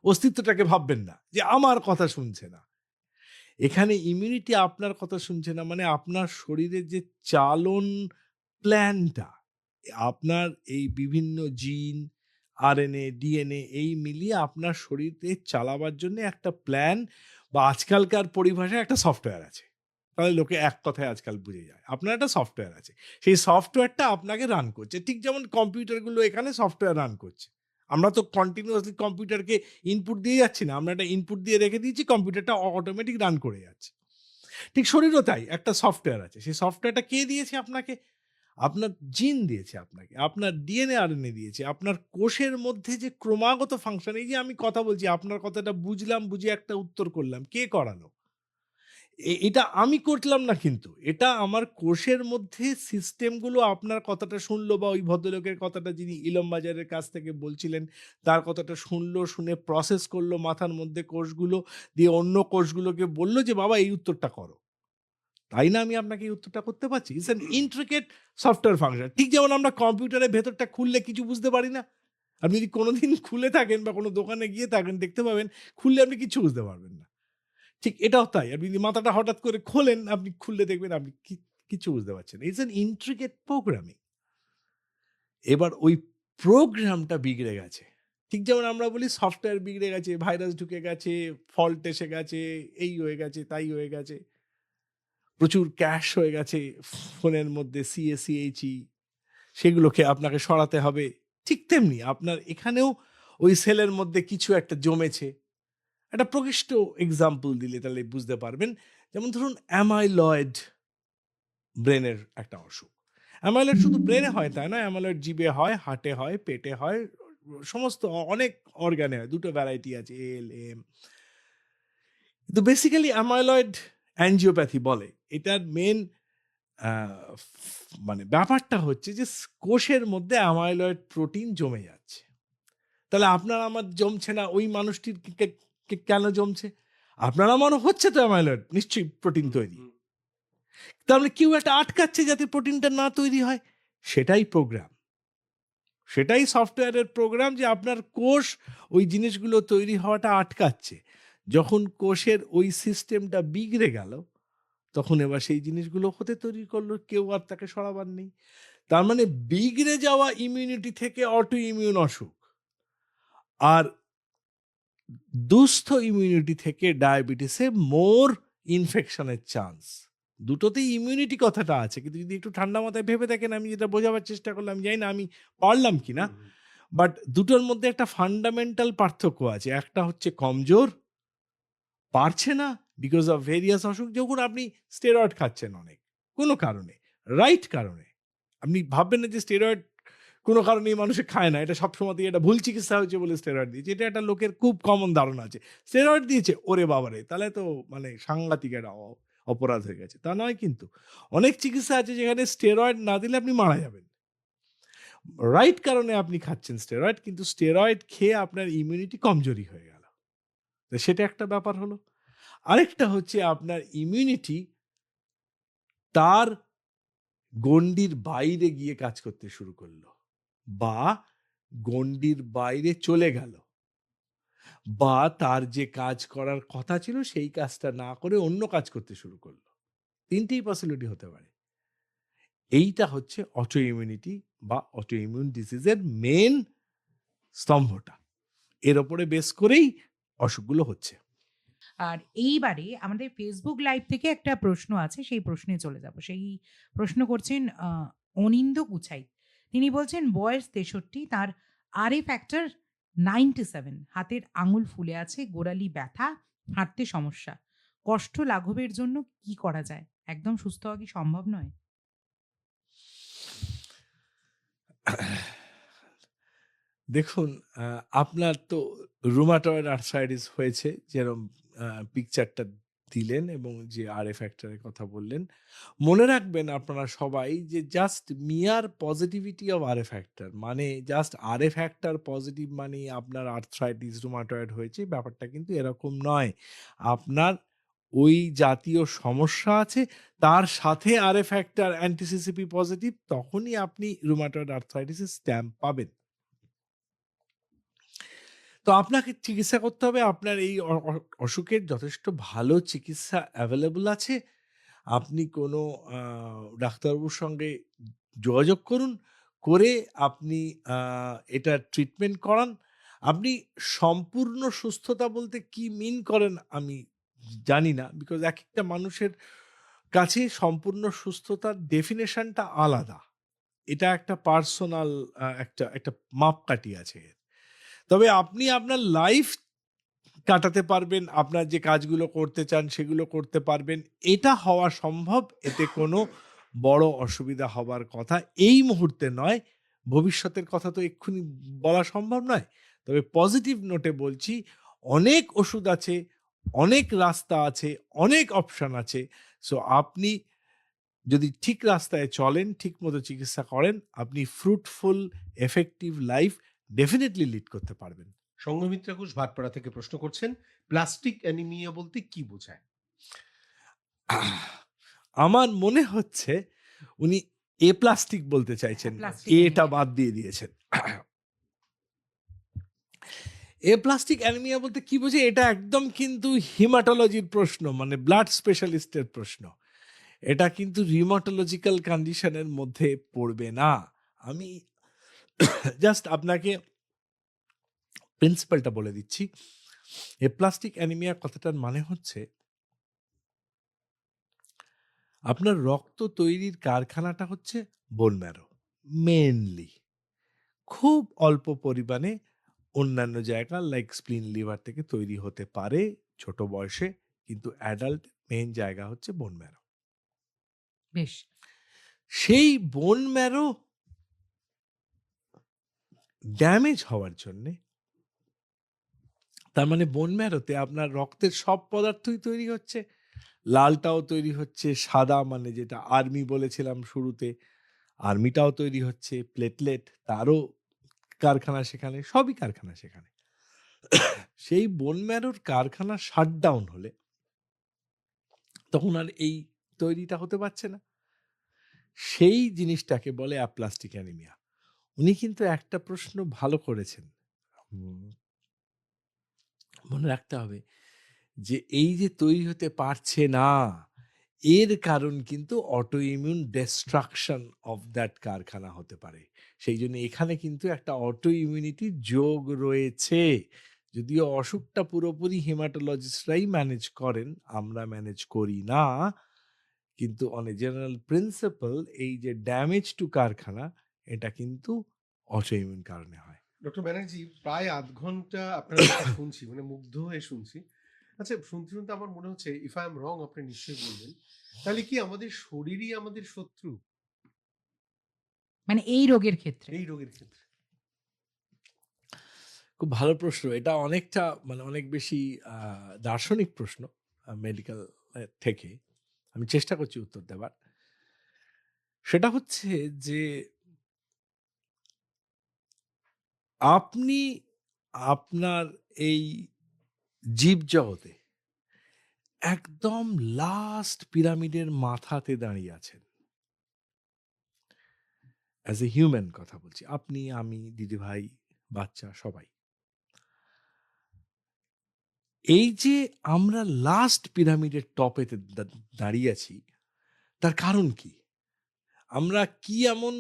অস্তিত্বটাকে ভাববেন না যে আমার কথা শুনছে না। এখানে ইমিউনিটি আপনার কথা শুনছে না, মানে আপনার শরীরের যে চালন প্ল্যানটা, আপনার এই বিভিন্ন জিন, আরএনএ, ডিএনএ এই মিলিয়ে আপনার শরীরে চালাবার জন্য একটা প্ল্যান, বা আজকালকার পরিভাষায় একটা সফটওয়্যার আছে। তাহলে লোকে এক কথায় আজকাল বুঝে যায়, আপনার একটা সফটওয়্যার আছে, সেই সফটওয়্যারটা আপনাকে রান করছে। ঠিক যেমন কম্পিউটারগুলো এখানে সফটওয়্যার রান করছে, আমরা তো কন্টিনিউয়াসলি কম্পিউটারকে ইনপুট দিয়ে যাচ্ছি না, আমরা একটা ইনপুট দিয়ে রেখে দিয়েছি, কম্পিউটারটা অটোমেটিক রান করে যাচ্ছে। ঠিক শরীরও তাই, একটা সফটওয়্যার আছে, সেই সফটওয়্যারটা কে দিয়েছে আপনাকে? আপনার জিন দিয়েছে আপনাকে, আপনার ডিএনএ আরএনএ দিয়েছে, আপনার কোষের মধ্যে যে ক্রমাগত ফাংশন, এই যে আমি কথা বলছি, আপনার কথাটা বুঝলাম, বুঝে একটা উত্তর করলাম, কে করালো? এটা আমি করলাম না কিন্তু। এটা আমার কোর্সের মধ্যে সিস্টেমগুলো আপনার কথাটা শুনলো বা ওই ভদ্রলোকের কথাটা যিনি ইলমবাজারের কাছ থেকে বলছিলেন, তার কথাটা শুনলো, শুনে প্রসেস করলো মাথার মধ্যে কোর্সগুলো, দিয়ে অন্য কোর্সগুলোকে বলল যে, "বাবা এই উত্তরটা করো।" তাই না আমি আপনাকে এই উত্তরটা করতে পারছি? It's an intricate software function. ঠিক যেমন আমরা কম্পিউটারের ভেতরটা খুললে কিছু বুঝতে পারি না? আপনি যদি কোনোদিন খুলে থাকেন বা কোনো দোকানে গিয়ে থাকেন, দেখতে পাবেন খুললে আপনি কিচ্ছু বুঝতে পারবেন না। ঠিক এটাও তাই। আপনি যদি মাথাটা হঠাৎ করে খোলেন, আপনি খুললে দেখবেন আপনি কিচ্ছু বুঝতে পারছেন না। It's an intricate programming. এবার ওই প্রোগ্রামটা বিগড়ে গেছে। ঠিক যেমন আমরা বলি সফটওয়্যার বিগড়ে গেছে, ভাইরাস ঢুকে গেছে, ফল্ট এসে গেছে, এই হয়ে গেছে, তাই হয়ে গেছে। প্রচুর ক্যাশ হয়ে গেছে ফোনের মধ্যে CACHE, সেগুলোকে আপনাকে সরাতে হবে। ঠিক তেমনি আপনার এখানেও ওই সেলের মধ্যে কিছু একটা জমেছে। একটা প্রকৃষ্ট এক্সাম্পল দিলে তাহলে বুঝতে পারবেন। যেমন ধরুন অ্যামাইলয়েড ব্রেনের একটা অসুখ। অ্যামাইলয়েড শুধু ব্রেনে হয় তাই নয়, অ্যামাইলয়েড জিভে হয়, হার্টে হয়, পেটে হয়, সমস্ত অনেক অর্গানে হয়। দুটো ভ্যারাইটি আছে, ALM। কিন্তু বেসিক্যালি অ্যামাইলয়েড অ্যাঞ্জিওপ্যাথি বলে। এটার মেন মানে ব্যাপারটা হচ্ছে যে কোষের মধ্যে অ্যামাইলয়েড প্রোটিন জমে যাচ্ছে। তাহলে আপনার আমার জমছে না, ওই মানুষটির কেন জমছে? আপনার আমারও হচ্ছে তো অ্যামাইলয়েড, নিশ্চয়ই প্রোটিন তৈরি। তার মানে কেউ একটা আটকাচ্ছে যাতে প্রোটিনটা না তৈরি হয়। সেটাই প্রোগ্রাম, সেটাই সফটওয়্যারের প্রোগ্রাম, যে আপনার কোষ ওই জিনিসগুলো তৈরি হওয়াটা আটকাচ্ছে। যখন কোষের ওই সিস্টেমটা বিগড়ে গেল, তখন এবার সেই জিনিসগুলো হতে তৈরি করলো, কেউ আর তাকে সরাবার নেই। তার মানে বিগড়ে যাওয়া ইমিউনিটি থেকে অটো ইমিউন অসুখ, আর দুস্থ ইমিউনিটি থেকে ডায়াবেটিসে মোর ইনফেকশনের চান্স। দুটোতেই ইমিউনিটি কথাটা আছে, কিন্তু যদি একটু ঠান্ডা মাথায় ভেবে দেখেন, আমি যেটা বোঝাবার চেষ্টা করলাম, জানি না আমি পারলাম কিনা, বাট দুটোর মধ্যে একটা ফান্ডামেন্টাল পার্থক্য আছে। একটা হচ্ছে কমজোর, পারছে না বিকজ অফ ভেরিয়াস অসুখ। যখন আপনি স্টেরয়েড খাচ্ছেন অনেক, কোনো কারণে, রাইট কারণে, আপনি ভাববেন না যে স্টেরয়েড কোনো কারণেই মানুষে খায় না, এটা সবসময়তেই এটা ভুল চিকিৎসা হয়েছে বলে স্টেরয়েড দিয়েছে, এটা একটা লোকের খুব কমন ধারণা আছে। স্টেরয়েড দিয়েছে, ওরে বাবারে, তাহলে তো মানে সাংঘাতিক একটা অপরাধ হয়ে গেছে। তা নয় কিন্তু, অনেক চিকিৎসা আছে যেখানে স্টেরয়েড না দিলে আপনি মারা যাবেন। রাইট কারণে আপনি খাচ্ছেন স্টেরয়েড, কিন্তু স্টেরয়েড খেয়ে আপনার ইমিউনিটি কমজোরি হয়ে গেল, তো সেটা একটা ব্যাপার হলো। আরেকটা হচ্ছে আপনার ইমিউনিটি তার গণ্ডির বাইরে গিয়ে কাজ করতে শুরু করলো, বা গণ্ডির বাইরে চলে গেল, বা তার যে কাজ করার কথা ছিল সেই কাজটা না করে অন্য কাজ করতে শুরু করলো। তিনটেই পসিবিলিটি হতে পারে। এইটা হচ্ছে অটো ইমিউনিটি বা অটো ইমিউন ডিজিজের মেন স্তম্ভটা। এর ওপরে বেস করেই অসুখগুলো হচ্ছে। আর এইবারে আমাদের ফেসবুক লাইভ থেকে একটা প্রশ্ন আছে, সেই প্রশ্নে চলে যাব। সেই প্রশ্ন করছেন অনিন্দ গুছাই। তিনি বলছেন বয়স 63, তার RA ফ্যাক্টর 97, হাতের আঙুল ফুলে আছে, গোড়ালি ব্যথা, হাঁটতে সমস্যা। কষ্ট লাঘবের জন্য কি করা যায়? একদম সুস্থ হওয়া কি সম্ভব নয়? দেখুন, আপনার তো রুমাটয়েড আর্থ্রাইটিস হয়েছে, যেরকম পিকচারটা দিলেন এবং যে RA ফ্যাক্টরের কথা বললেন। মনে রাখবেন আপনারা সবাই যে জাস্ট মিয়ার পজিটিভিটি অফ RA ফ্যাক্টর, মানে জাস্ট RA ফ্যাক্টর পজিটিভ মানে আপনার আর্থ্রাইটিস রুমাটয়েড হয়েছে, ব্যাপারটা কিন্তু এরকম নয়। আপনার ওই জাতীয় সমস্যা আছে, তার সাথে RA ফ্যাক্টর অ্যান্টি-CCP পজিটিভ, তখনই আপনি রুমাটয়েড আর্থ্রাইটিসের স্ট্যাম্প পাবেন। তো আপনাকে চিকিৎসা করতে হবে। আপনার এই অসুখের যথেষ্ট ভালো চিকিৎসা অ্যাভেলেবল আছে। আপনি কোনো ডাক্তারবাবুর সঙ্গে যোগাযোগ করুন, করে আপনি এটার ট্রিটমেন্ট করান। আপনি সম্পূর্ণ সুস্থতা বলতে কি মিন করেন আমি জানি না, বিকজ একেকটা মানুষের কাছে সম্পূর্ণ সুস্থতার ডেফিনেশনটা আলাদা। এটা একটা পার্সোনাল একটা মাপকাঠি আছে এর। তবে আপনি আপনার লাইফ কাটাতে পারবেন, আপনার যে কাজগুলো করতে চান সেগুলো করতে পারবেন, এটা হওয়া সম্ভব। এতে কোনো বড় অসুবিধা হবার কথা এই মুহূর্তে নয়। ভবিষ্যতের কথা তো এক্ষুনি বলা সম্ভব নয়। তবে পজিটিভ নোটে বলছি, অনেক ওষুধ আছে, অনেক রাস্তা আছে, অনেক অপশন আছে। সো আপনি যদি ঠিক রাস্তায় চলেন, ঠিক মতো চিকিৎসা করেন, আপনি fruitful effective life definitely lead করতে পারবেন। সঙ্গমিত্রা ঘোষ ভাটপাড়া থেকে প্রশ্ন করছেন, প্লাস্টিক অ্যানিমিয়া বলতে কি বোঝায়? আমার মনে হচ্ছে উনি এ প্লাস্টিক বলতে চাইছেন, প্লাস্টিক এটা অ্যানিমিয়া। বাদ দিয়ে দিয়েছেন। এ প্লাস্টিক অ্যানিমিয়া বলতে কি বোঝে, এটা একদম কিন্তু হিমাটোলজির প্রশ্ন, মানে ব্লাড স্পেশালিস্টের প্রশ্ন। এটা কিন্তু রিউমাটোলজিক্যাল কন্ডিশনের মধ্যে পড়বে না। আমি জাস্ট আপনাকে প্রিন্সিপালটা বলে দিচ্ছি। এপ্লাস্টিক অ্যানিমিয়া কথাটার মানে হচ্ছে আপনার রক্ত তৈরির কারখানাটা হচ্ছে বোন ম্যারো মেনলি, খুব অল্প পরিমাণে অন্যান্য জায়গা লাইক স্প্লিন লিভার থেকে তৈরি হতে পারে ছোট বয়সে, কিন্তু অ্যাডাল্ট মেন জায়গা হচ্ছে বোন ম্যারো। বেশ। সেই বোন ম্যারো ড্যামেজ হওয়ার জন্যে, তার মানে বোন ম্যারোতে আপনার রক্তের সব পদার্থই তৈরি হচ্ছে, লালটাও তৈরি হচ্ছে, সাদা মানে যেটা আর্মি বলেছিলাম শুরুতে, আর্মিটাও তৈরি হচ্ছে, প্লেটলেট তারও কারখানা সেখানে, সবই কারখানা সেখানে। সেই বোন ম্যারোর কারখানা শাটডাউন হলে তখন আর এই তৈরিটা হতে পারছে না। সেই জিনিসটাকে বলে অ্যাপ্লাস্টিক অ্যানিমিয়া। উনি কিন্তু একটা প্রশ্ন ভালো করেছেন, মনে রাখতে হবে যে এই যে তৈরি হতে পারছে না, এর কারণ কিন্তু auto immune destruction of that কারখানা হতে পারে। সেই জন্য এখানে কিন্তু একটা অটো ইমিউনিটি যোগ রয়েছে। যদিও অসুখটা পুরোপুরি হেমাটোলজিস্টরাই ম্যানেজ করেন, আমরা ম্যানেজ করি না, কিন্তু অন এ জেনারেল প্রিন্সিপাল এই যে ড্যামেজ টু কারখানা, এটা কিন্তু অটো ইমিউন কারণে হয়। ডক্টর ব্যানার্জি, প্রায় ৮ ঘন্টা আপনার কথা শুনছি, মানে মুগ্ধ হয়ে শুনছি। আচ্ছা, শুনতে শুনতে আমার মনে হচ্ছে, ইফ আই এম রং আপনি নিশ্চয়ই বলবেন, তাহলে কি আমাদের শরীরই আমাদের শত্রু মানে এই রোগের ক্ষেত্রে? এই রোগের ক্ষেত্রে? খুব ভালো প্রশ্ন। এটা অনেকটা মানে অনেক বেশি দার্শনিক প্রশ্ন মেডিকেল থেকে। আমি চেষ্টা করছি উত্তর দেবার। সেটা হচ্ছে যে আপনি আপনার এই জীবজগতে একদম লাস্ট পিরামিডের মাথাতে দাঁড়িয়ে আছেন। অ্যাজ এ হিউম্যান কথা বলছি। আপনি, আমি, দিদিভাই, বাচ্চা সবাই। এই যে আমরা লাস্ট পিরামিডের টপেতে দাঁড়িয়ে আছি, তার কারণ কি? আমরা কি এমন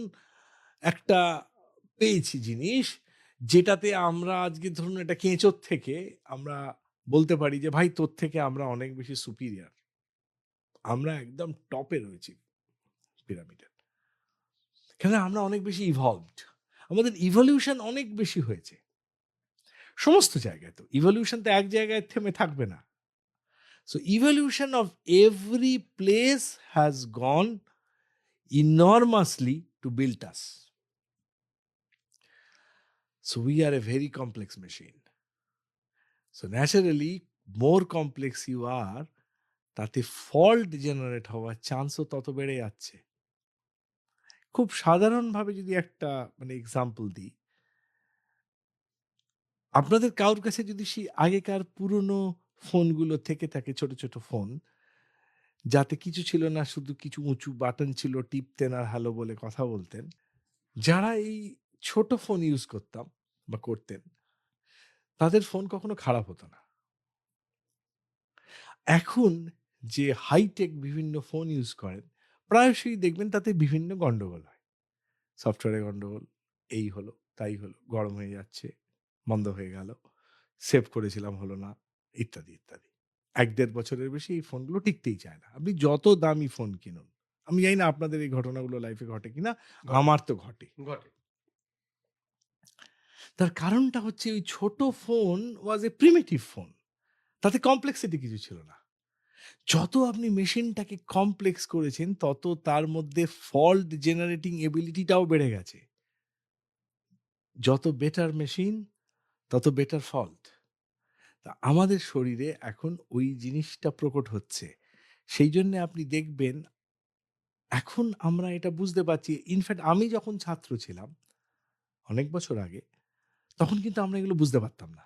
একটা পেয়েছি জিনিস, যেটাতে আমরা আজকে ধরুন এটা কেঁচোর থেকে আমরা বলতে পারি যে ভাই তোর থেকে আমরা অনেক বেশি সুপিরিয়র, আমরা একদম টপে রয়েছি পিরামিডের। কেন? আমরা অনেক বেশি ইভলভড, আমাদের ইভলিউশন অনেক বেশি হয়েছে সমস্ত জায়গায়। তো ইভলিউশন তো এক জায়গায় থেমে থাকবে না। So evolution of every place has gone enormously to build us. So we are a very complex machine. So naturally, more complex you are, তাতে ফল্ট জেনারেট হওয়ার চান্সও তত বেড়ে যাচ্ছে। খুব সাধারণভাবে যদি একটা মানে এক্সাম্পল দিই, আপনাদের কারোর কাছে যদি সেই আগেকার পুরনো ফোনগুলো থেকে থাকে, ছোট ছোট ফোন, যাতে কিছু ছিল না, শুধু কিছু উঁচু বাটন ছিল, টিপতেন আর হ্যালো বলে কথা বলতেন, যারা এই ছোট ফোন ইউজ করতাম বা করতেন, তাদের ফোন কখনো খারাপ হতো না। এখন যে হাইটেক বিভিন্ন ফোন ইউজ করেন, প্রায়শই দেখবেন তাতে বিভিন্ন গন্ডগোল হয়। সফটওয়্যারে গন্ডগোল, এই হলো তাই হলো, গরম হয়ে যাচ্ছে, বন্ধ হয়ে গেল, সেভ করেছিলাম হলো না, ইত্যাদি ইত্যাদি। ১-১.৫ বছরের বেশি এই ফোনগুলো টিকতেই চায় না, আপনি যত দামি ফোন কিনুন। আমি জানি না আপনাদের এই ঘটনাগুলো লাইফে ঘটে কিনা, ঘটে। আমার তো ঘটে। ঘটে। তার কারণটা হচ্ছে ওই ছোট ফোন ওয়াজ এ প্রিমিটিভ ফোন, তাতে কমপ্লেক্সিটি কিছু ছিল না। যত আপনি মেশিনটাকে কমপ্লেক্স করেছেন, তত তার মধ্যে ফল্ট জেনারেটিং এবিলিটিটাও বেড়ে গেছে। যত বেটার মেশিন, তত বেটার ফল্ট। তা আমাদের শরীরে এখন ওই জিনিসটা প্রকট হচ্ছে। সেই জন্যে আপনি দেখবেন এখন আমরা এটা বুঝতে পারছি। ইনফ্যাক্ট আমি যখন ছাত্র ছিলাম অনেক বছর আগে, তখন কিন্তু আমরা এগুলো বুঝতে পারতাম না।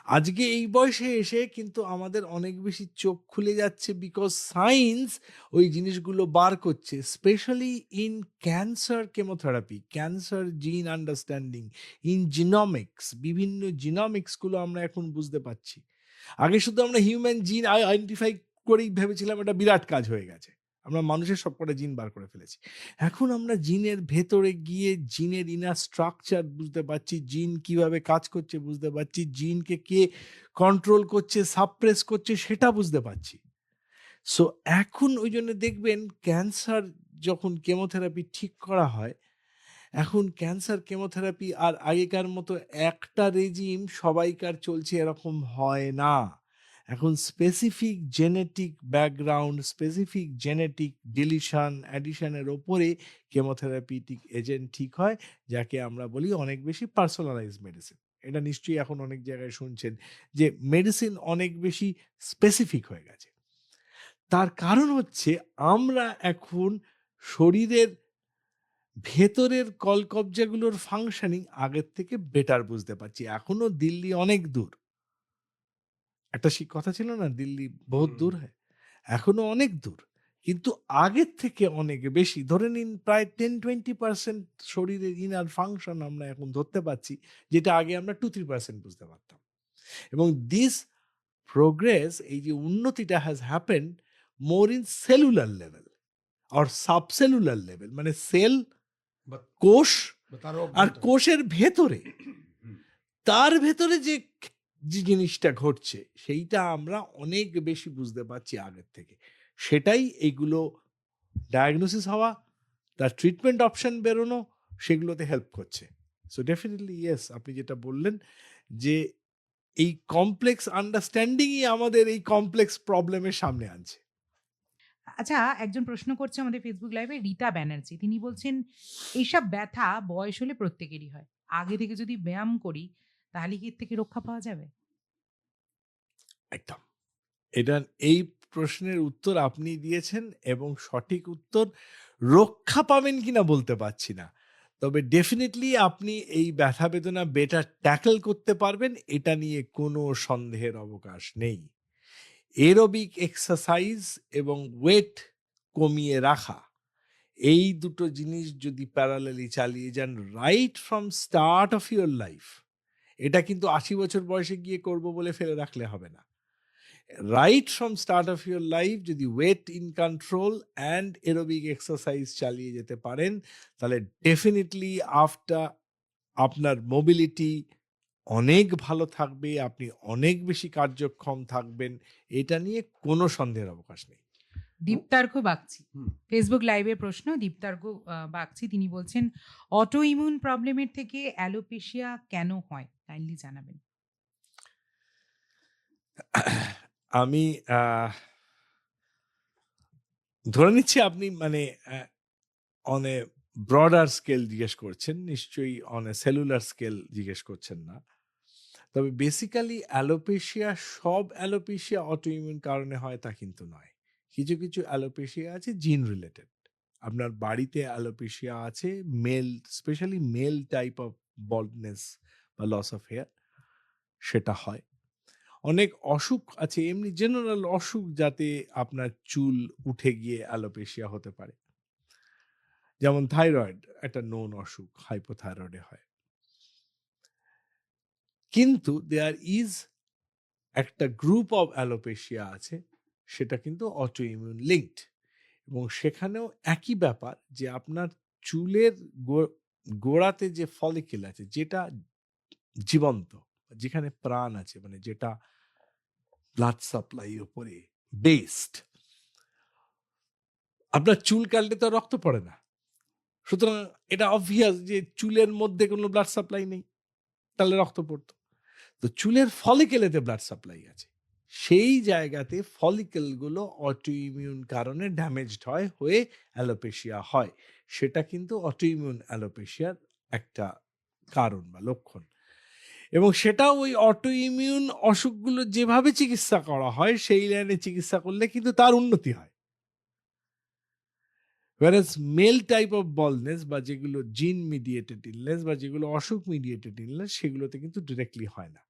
আজকে এই বয়সে এসে কিন্তু আমাদের অনেক বেশি চোখ খুলে যাচ্ছে বিকজ সায়েন্স ওই জিনিসগুলো বার করছে। Specially in cancer chemotherapy, cancer জিন আন্ডারস্ট্যান্ডিং, ইন জিনোমিক্স, বিভিন্ন জিনোমিক্সগুলো আমরা এখন বুঝতে পারছি। আগে শুধু আমরা হিউম্যান জিন আইডেন্টিফাই করেই ভেবেছিলাম এটা বিরাট কাজ হয়ে গেছে। আমরা মানুষের সবকটা জিন বার করে ফেলেছি। এখন আমরা জিনের ভেতরে গিয়ে জিনের ইনার স্ট্রাকচার বুঝতে পারছি, জিন কিভাবে কাজ করছে বুঝতে পারছি, জিনকে কে কন্ট্রোল করছে, সাপ্রেস করছে সেটা বুঝতে পারছি। সো এখন ওই জন্য দেখবেন ক্যান্সার যখন কেমোথেরাপি ঠিক করা হয়, এখন ক্যান্সার কেমোথেরাপি আর আগেকার মতো একটা রেজিম সবাইকার চলছে এরকম হয় না। এখন specific genetic background, specific genetic deletion অ্যাডিশনের ওপরে কেমোথেরাপিটিক এজেন্ট ঠিক হয়, যাকে আমরা বলি অনেক বেশি পার্সোনালাইজ মেডিসিন। এটা নিশ্চয়ই এখন অনেক জায়গায় শুনছেন যে মেডিসিন অনেক বেশি স্পেসিফিক হয়ে গেছে। তার কারণ হচ্ছে আমরা এখন শরীরের ভেতরের কলকবজাগুলোর ফাংশনিং আগের থেকে বেটার বুঝতে পারছি। এখনো দিল্লি অনেক দূর। একটা কথা ছিল না, দিল্লি বহুত দূর হ্যায়। এখনো অনেক দূর। কিন্তু আগের থেকে অনেক বেশি, ধরে নিন প্রায় 10-20% শরীরের ইনার ফাংশন আমরা এখন ধরতে পারছি, যেটা আগে আমরা 2-3% বুঝতে পারতাম। এবং দিস প্রোগ্রেস, এই যে উন্নতিটা has happened more in cellular level or subcellular level, মানে সেল, বা কোষ, তারও আর অভ্যন্তরে। কোষের ভেতরে, হুম। তার ভেতরে যে যে জিনিসটা ঘটছে সেইটা আমরা অনেক বেশি বুঝতে পারছি আগের থেকে। সেটাই এইগুলো ডায়াগনোসিস হওয়া, তার ট্রিটমেন্ট অপশন বেরোনো, সেগুলোতে হেল্প করছে। সো ডেফিনেটলি ইয়েস, আপনি যেটা বললেন যে এই কমপ্লেক্স আন্ডারস্ট্যান্ডিংই আমাদের এই কমপ্লেক্স প্রবলেমের সামনে আনছে। আচ্ছা, একজন প্রশ্ন করছে আমাদের ফেসবুক লাইভে, রীতা ব্যানার্জি। তিনি বলছেন, "এইসব ব্যথা বয়স হলে প্রত্যেকেরই হয়। আগে থেকে যদি ব্যায়াম করি তাহলে কি এর থেকে রক্ষা পাওয়া যাবে?" একদম। এটার এই প্রশ্নের উত্তর আপনি দিয়েছেন এবং সঠিক উত্তর। রক্ষা পাবেন কিনা বলতে পারছি না। তবে ডেফিনিটলি আপনি এই ব্যথা বেদনা বেটার ট্যাকল করতে পারবেন, এটা নিয়ে কোনো সন্দেহের অবকাশ নেই। এরোবিক এক্সারসাইজ এবং ওয়েট কমিয়ে রাখা, এই দুটো জিনিস যদি প্যারালালি চালিয়ে যান right from start of your life, এটা কিন্তু ৮০ বছর বয়সে গিয়ে করব বলে ফেলে রাখলে হবে না। Right from start of your life যদি weight in control and aerobic exercise চালিয়ে যেতে পারেন, তাহলে ডেফিনেটলি আফটার আপনার মোবিলিটি অনেক ভালো থাকবে, আপনি অনেক বেশি কার্যক্ষম থাকবেন, এটা নিয়ে কোনো সন্দেহের অবকাশ নেই। দীপ্তার্ঘ বাগচি। হুম। ফেসবুক লাইভে প্রশ্ন, দীপ্তার্ঘ বাগচি। তিনি বলছেন, "অটো ইমিউন প্রবলেমের থেকে অ্যালোপেশিয়া কেন হয়? কাইন্ডলি জানাবেন।" আমি ধরে নিচ্ছি আপনি মানে অন এ ব্রডার স্কেল জিজ্ঞেস করছেন, নিশ্চয়ই অন এ সেলুলার স্কেল জিজ্ঞেস করছেন না। তবে বেসিক্যালি অ্যালোপেশিয়া, সব অ্যালোপেশিয়া অটোইমিউন কারণে হয় তা কিন্তু নয়। কিছু কিছু অ্যালোপেশিয়া আছে জিন রিলেটেড। আপনার বাড়িতে অ্যালোপেশিয়া আছে, male, specially male type of baldness বা লস অফ হেয়ার, সেটা হয়। অনেক অসুখ আছে এমনি জেনারেল অসুখ, যাতে আপনার চুল উঠে গিয়ে অ্যালোপেশিয়া হতে পারে। যেমন থাইরয়েড একটা নোন অসুখ, হাইপোথাইরয়েডে হয়। কিন্তু দেয়ার ইজ একটা গ্রুপ অফ অ্যালোপেশিয়া আছে, সেটা কিন্তু অটো ইমিউন লিঙ্কড, এবং সেখানেও একই ব্যাপার যে আপনার চুলের গোড়াতে যে ফলিকেল আছে, যেটা জীবন্ত, যেখানে প্রাণ আছে, মানে যেটা ব্লাড সাপ্লাই উপরে বেসড। আপনার চুল কাটলে তো রক্ত পড়ে না, সুতরাং এটা অবভিয়াস যে চুলের মধ্যে কোনো ব্লাড সাপ্লাই নেই, তাহলে রক্ত পড়তো। তো চুলের ফলিকেলেতে ব্লাড সাপ্লাই আছে, সেই জায়গাতে ফলিকেলগুলো অটো ইমিউন কারণে ড্যামেজড হয়ে অ্যালোপেশিয়া হয়। সেটা কিন্তু অটো ইমিউন অ্যালোপেশিয়ার একটা কারণ বা লক্ষণ। এবং সেটা ওই অটো ইমিউন অসুখগুলো যেভাবে চিকিৎসা করা হয় সেই লাইনে চিকিৎসা করলে কিন্তু তার উন্নতি হয়। whereas male type of baldness বা যেগুলো জিন মিডিয়েটেড ইলনেস বা যেগুলো অসুখ মিডিয়েটেড ইলনেস সেগুলোতে কিন্তু ডিরেক্টলি হয় না।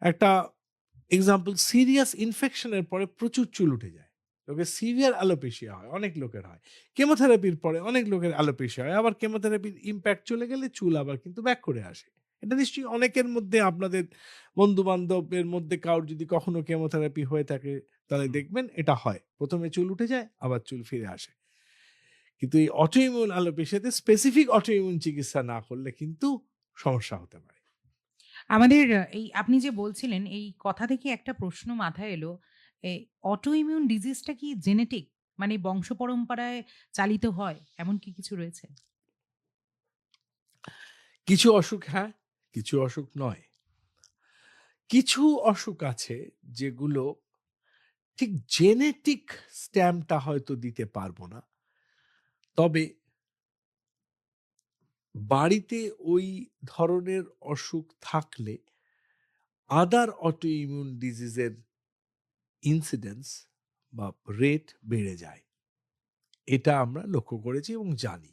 একটা এক্সাম্পল, সিরিয়াস ইনফেকশনের পরে প্রচুর চুল উঠে যায়, লোকের সিভিয়ার অ্যালোপেশিয়া হয়, অনেক লোকের হয়। কেমোথেরাপির পরে অনেক লোকের অ্যালোপেশিয়া হয়, আবার কেমোথেরাপির ইম্প্যাক্ট চলে গেলে চুল আবার কিন্তু ব্যাক করে আসে। এটা নিশ্চয়ই অনেকের মধ্যে, আপনাদের বন্ধু বান্ধবের মধ্যে কারোর যদি কখনো কেমোথেরাপি হয়ে থাকে তাহলে দেখবেন এটা হয়, প্রথমে চুল উঠে যায় আবার চুল ফিরে আসে। কিন্তু এই অটোইমিউন অ্যালোপেশিয়াতে স্পেসিফিক অটোইমিউন চিকিৎসা না করলে কিন্তু সমস্যা হতে পারে। আমাদের এই আপনি যে বলছিলেন এই কথা থেকে একটা প্রশ্ন মাথায় এলো। অটো ইমিউন ডিজিজটা কি জেনেটিক? মানে বংশ পরম্পরায় চালিত হয় এমন কি কিছু রয়েছে? কিছু অসুখ হ্যাঁ, কিছু অসুখ নয়। কিছু অসুখ আছে যেগুলো ঠিক জেনেটিক স্ট্যাম্পটা হয়তো দিতে পারবো না, তবে বাড়িতে ওই ধরনের অসুখ থাকলে আদার অটো ইমিউন ডিজিজের ইনসিডেন্স বা রেট বেড়ে যায়। এটা আমরা লক্ষ্য করেছি এবং জানি।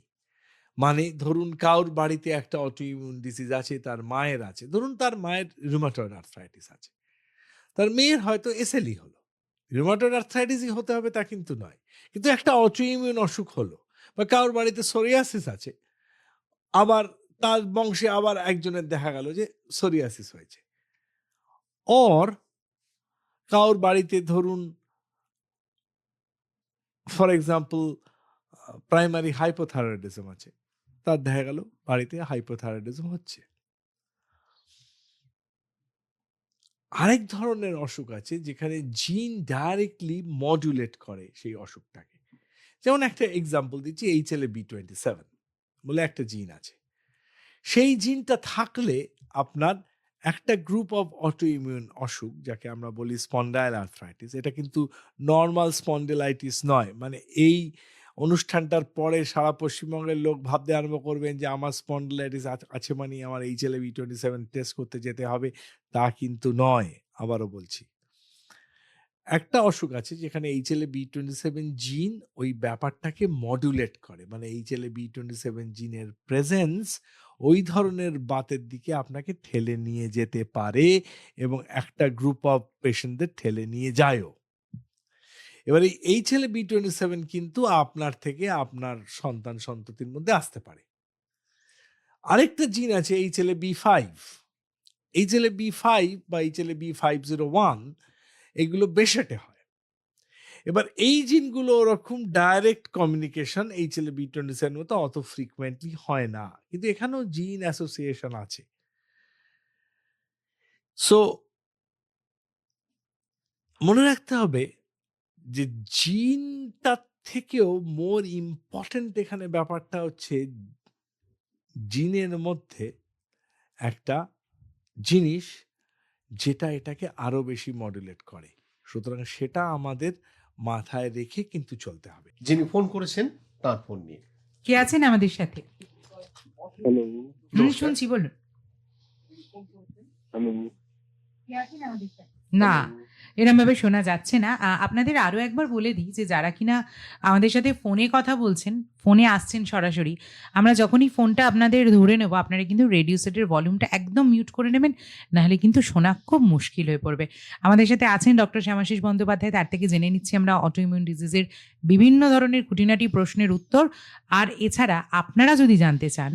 মানে ধরুন কারোর বাড়িতে একটা অটো ইমিউন ডিজিজ আছে, তার মায়ের আছে, ধরুন তার মায়ের রুমাটয়েড আর্থ্রাইটিস আছে, তার মেয়ের হয়তো এসএলই হলো। রুমাটয়েড আর্থ্রাইটিসই হতে হবে তা কিন্তু নয়, কিন্তু একটা অটো ইমিউন অসুখ হলো, বা কারোর বাড়িতে সোরিয়াসিস আছে, আবার তার বংশে আবার একজনের দেখা গেল যে সোরিয়াসিস হয়েছে। অর কারোর বাড়িতে ধরুন ফর এক্সাম্পল প্রাইমারি হাইপোথাইরয়েডিজম আছে, তার দেখা গেল বাড়িতে হাইপোথাইরয়েডিজম হচ্ছে। আরেক ধরনের অসুখ আছে যেখানে জিন ডাইরেক্টলি মডুলেট করে সেই অসুখটাকে। যেমন একটা এক্সাম্পল দিচ্ছি, HLA-B27 বলে একটা জিন আছে। সেই জিনটা থাকলে আপনার একটা গ্রুপ অফ অটো ইমিউন অসুখ, যাকে আমরা বলি স্পন্ডাইল আর্থ্রাইটিস, এটা কিন্তু নর্মাল স্পন্ডিলাইটিস নয়। মানে এই অনুষ্ঠানটার পরে সারা পশ্চিমবঙ্গের লোক ভাবতে আরম্ভ করবেন যে আমার স্পন্ডিলাইটিস আছে মানে আমার HLA-B27 টেস্ট করতে যেতে হবে, তা কিন্তু নয়। আবারও বলছি, একটা অসুখ আছে যেখানে HLA-B27 জিন ওই ব্যাপারটাকে মডুলেট করে, মানে HLA-B27 জিনের প্রেজেন্স ওই ধরনের বাতের দিকে আপনাকে ঠেলে নিয়ে যেতে পারে এবং একটা গ্রুপ অফ পেশেন্টদের ঠেলে নিয়ে যায়ও। এবারে HLA-B27 কিন্তু আপনার থেকে আপনার সন্তান সন্ততির মধ্যে আসতে পারে। আরেকটা জিন আছে HLA-B5। HLA-B5 বা HLA-B501 এগুলো বেশেটে হয়। এবার এই জিনগুলো ওরকম ডাইরেক্ট কমিউনিকেশন HLA-B27 মতো অত ফ্রিকুয়েন্টলি হয় না, কিন্তু এখানেও জিন অ্যাসোসিয়েশন আছে। সো মনে রাখতে হবে যে জিনটার থেকেও মোর ইম্পর্টেন্ট এখানে ব্যাপারটা হচ্ছে জিনের মধ্যে একটা জিনিস যেটা এটাকে আরো বেশি মডুলেট করে। সুতরাং সেটা আমাদের মাথায় রেখে কিন্তু চলতে হবে। যিনি ফোন করেছেন তার ফোন নিয়ে। কে আছেন আমাদের সাথে? হ্যালো নমস্কার। শুনছি, বলুন। হ্যালো না, এরম ভাবে শোনা যাচ্ছে না। আপনাদের আরো একবার বলে দিই যে যারা কিনা আমাদের সাথে ফোনে কথা বলছেন, ফোনে আসছেন সরাসরি, আমরা যখনই ফোনটা আপনাদের ধরে নেব, আপনারা কিন্তু রেডিও সেটের ভলিউমটা একদম মিউট করে নেবেন, নাহলে কিন্তু শোনা খুব মুশকিল হয়ে পড়বে। আমাদের সাথে আছেন ডক্টর শ্যামাশিস বন্দ্যোপাধ্যায়, তার থেকে জেনে নিচ্ছি আমরা অটোইমিউন ডিজিজের বিভিন্ন ধরনের খুঁটিনাটি প্রশ্নের উত্তর। আর এছাড়া আপনারা যদি জানতে চান,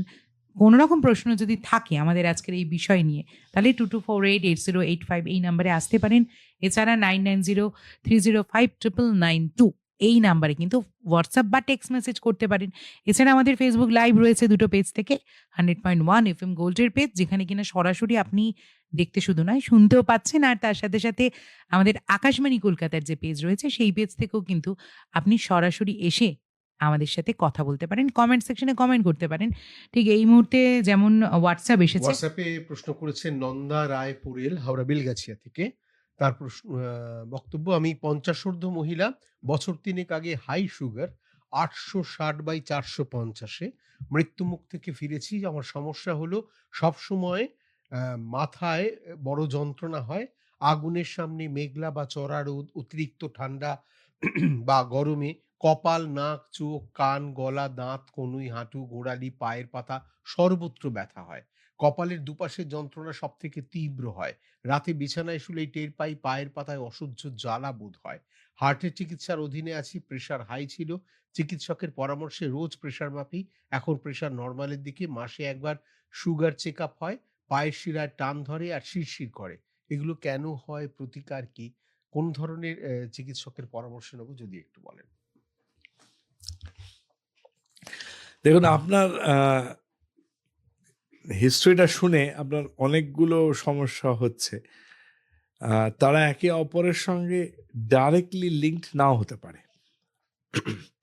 কোনো রকম প্রশ্ন যদি থাকে আমাদের আজকের এই বিষয় নিয়ে, তাহলে 22488085 এই নাম্বারে আসতে পারেন। এছাড়া 9903059992 এই নাম্বারে কিন্তু হোয়াটসঅ্যাপ বা টেক্সট মেসেজ করতে পারেন। এছাড়া আমাদের ফেসবুক লাইভ রয়েছে দুটো পেজ থেকে, 100.1 FM গোল্ডের পেজ, যেখানে কিনা সরাসরি আপনি দেখতে শুধু নয় শুনতেও পাচ্ছেন, আর তার সাথে সাথে আমাদের আকাশবাণী কলকাতার যে পেজ রয়েছে সেই পেজ থেকেও কিন্তু আপনি সরাসরি এসে আমাদের সাথে কথা বলতে পারেন, কমেন্ট সেকশনে কমেন্ট করতে পারেন। ঠিক এই মুহূর্তে যেমন হোয়াটসঅ্যাপ এসেছে। হোয়াটসঅ্যাপে প্রশ্ন করেছেন নন্দা রায় পুরেল, হাওড়া বেলগাছিয়া থেকে। তার বক্তব্য, আমি 50 মহিলা, বছর 3 আগে হাই সুগার 860/450-এ মৃত্যুমুখ থেকে ফিরেছি। আমার সমস্যা হলো সবসময় মাথায় বড় যন্ত্রণা হয়, আগুনের সামনে মেঘলা বা চড়া রোদ, অতিরিক্ত ঠান্ডা বা গরমে কপাল, নাক, চোখ, কান, গলা, দাঁত, কনুই, হাঁটু, গোড়ালি, পায়ের পাতা সর্বত্র ব্যথা হয়। কপালের দুপাশের যন্ত্রণা সবথেকে তীব্র হয়। রাতে বিছানায় শুলেই টের পাই পায়ের পাতায় অসহ্য জ্বালা বোধ হয়। হার্টের চিকিৎসার অধীনে আছি, প্রেশার হাই ছিল। চিকিৎসকের পরামর্শে রোজ প্রেশার মাপি। এখন প্রেশার নরমালের দিকে। মাসে একবার সুগার চেকআপ হয়। পায়ের শিরায় টান ধরে আর শিরশির করে। এগুলো কেন হয়? প্রতিকার কি? কোন ধরনের চিকিৎসকের পরামর্শ নেব যদি একটু বলেন? দেখুন, আপনার হিস্ট্রিটা শুনে আপনার অনেকগুলো সমস্যা হচ্ছে। তারা একে অপরের সঙ্গে ডাইরেক্টলি লিঙ্কড নাও হতে পারে।